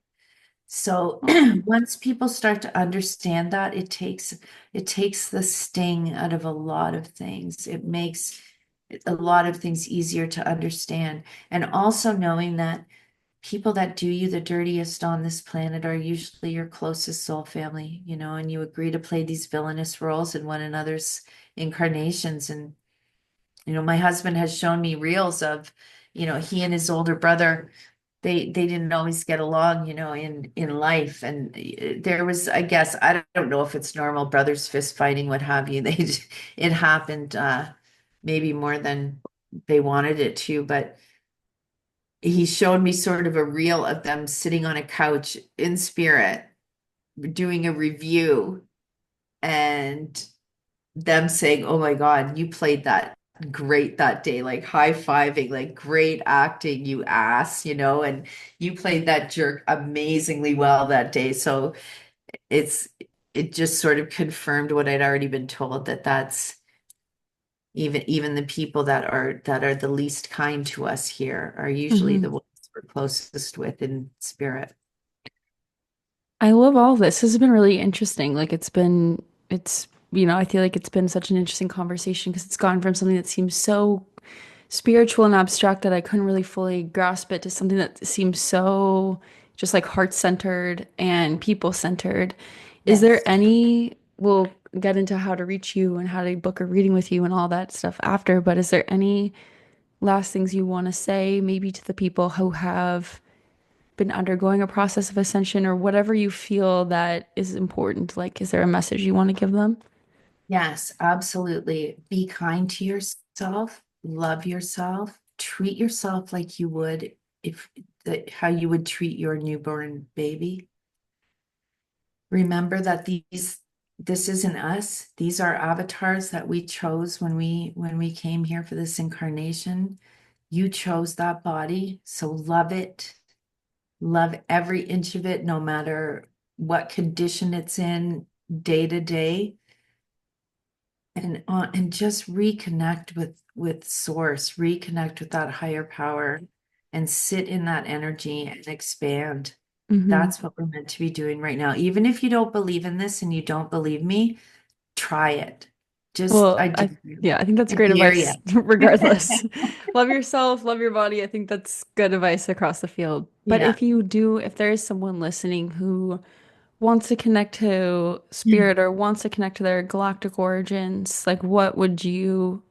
So once people start to understand that, it takes the sting out of a lot of things. It makes a lot of things easier to understand. And also knowing that people that do you the dirtiest on this planet are usually your closest soul family, and you agree to play these villainous roles in one another's incarnations. And my husband has shown me reels of, he and his older brother, they didn't always get along, in life. And there was, I guess, I don't know if it's normal, brothers fist fighting, what have you. It happened maybe more than they wanted it to, but he showed me sort of a reel of them sitting on a couch in spirit doing a review, and them saying, "Oh my God, you played that great that day," like high-fiving, like great acting, you ass, and you played that jerk amazingly well that day. So it's it just sort of confirmed what I'd already been told, that's even the people that are the least kind to us here are usually Hmm. the ones we're closest with in spirit. I love all this. This has been really interesting. I feel like it's been such an interesting conversation because it's gone from something that seems so spiritual and abstract that I couldn't really fully grasp it to something that seems so just like heart-centered and people-centered. Is there Yes. we'll get into how to reach you and how to book a reading with you and all that stuff after, but is there any last things you want to say maybe to the people who have been undergoing a process of ascension or whatever you feel that is important? Like, is there a message you want to give them? Yes, absolutely. Be kind to yourself, love yourself, treat yourself like you would if how you would treat your newborn baby. Remember that this isn't us. These are avatars that we chose when we came here for this incarnation. You chose that body, so love it. Love every inch of it, no matter what condition it's in day to day, and just reconnect with source, reconnect with that higher power, and sit in that energy and expand. Hmm. That's what we're meant to be doing right now. Even if you don't believe in this and you don't believe me, try it. Just Well, I dare you. yeah, I think that's I great dare advice you. regardless. Love yourself, love your body. I think that's good advice across the field. But Yeah. if there is someone listening who wants to connect to spirit or wants to connect to their galactic origins, like what would you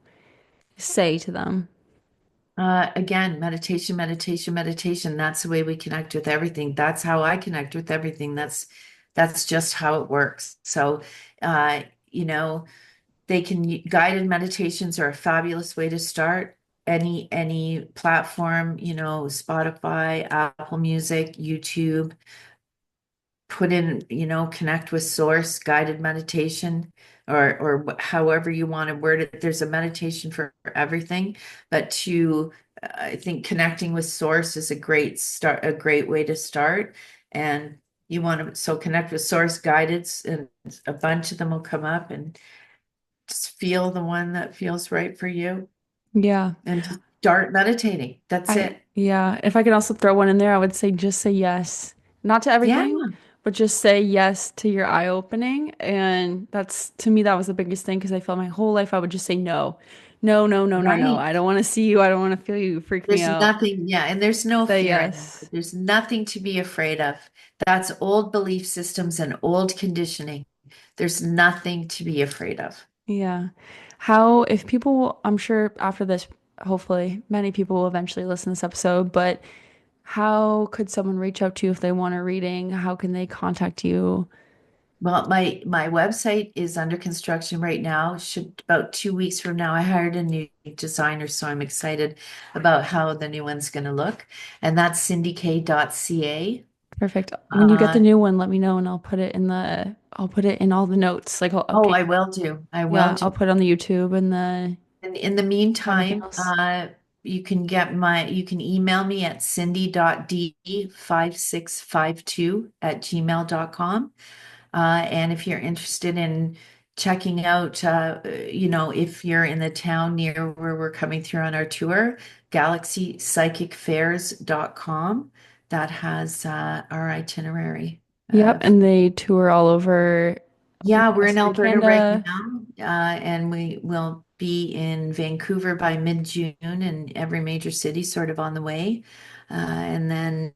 say to them? Again, meditation, meditation, meditation. That's the way we connect with everything. That's how I connect with everything. That's just how it works. So, uh, you know, guided meditations are a fabulous way to start. Any platform, Spotify, Apple Music, YouTube, put in, connect with source, guided meditation, or however you want to word it. There's a meditation for everything, but I think connecting with source is a great way to start. And you want to, so connect with source guided, and a bunch of them will come up, and just feel the one that feels right for you, Yeah. and just start meditating. That's it. Yeah, if I could also throw one in there, I would say just say yes. Not to Yeah. everything, but just say yes to your eye opening. And that's to me, that was the biggest thing because I felt my whole life I would just say no. No, no, no, no, no. right? I don't want to see you. I don't want to feel you. Freak me There's out. nothing, yeah, and there's no Say fear anymore. yes. There's nothing to be afraid of. That's old belief systems and old conditioning. There's nothing to be afraid of. Yeah. How, if people, I'm sure after this, hopefully, many people will eventually listen to this episode, but how could someone reach out to you if they want a reading? How can they contact you? Well, my website is under construction right now. Should about 2 weeks from now, I hired a new designer, so I'm excited about how the new one's going to look. And that's cindyk.ca. Perfect. When you get the Uh, new one, let me know and I'll put it in all the notes. Like I'll oh, update. I will do. I will Yeah, do. I'll put it on the YouTube and the And in the everything meantime, else. you can email me at cindy.d5652@gmail.com. And if you're interested in checking out, if you're in the town near where we're coming through on our tour, galaxypsychicfairs.com, that has our itinerary. Yep, Uh, and they tour all over yeah, we're in Western Alberta right Canada. now, and we will be in Vancouver by mid-June and every major city sort of on the way. And then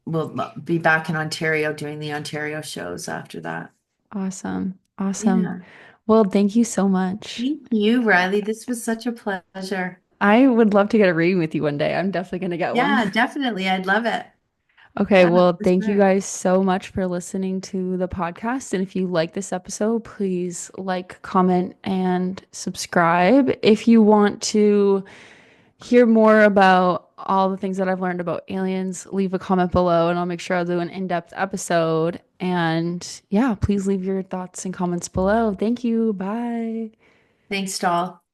we'll be back in Ontario doing the Ontario shows after that. Awesome. Awesome. Yeah. Well, thank you so much. Thank you, Riley. This was such a pleasure. I would love to get a reading with you one day. I'm definitely gonna get one. Yeah, definitely. I'd love it. Okay, Yeah, well, for thank you sure. guys so much for listening to the podcast. And if you like this episode, please like, comment, and subscribe. If you want to hear more about all the things that I've learned about aliens, leave a comment below and I'll make sure I'll do an in-depth episode. And yeah, please leave your thoughts and comments below. Thank you. Bye. Thanks, Doll.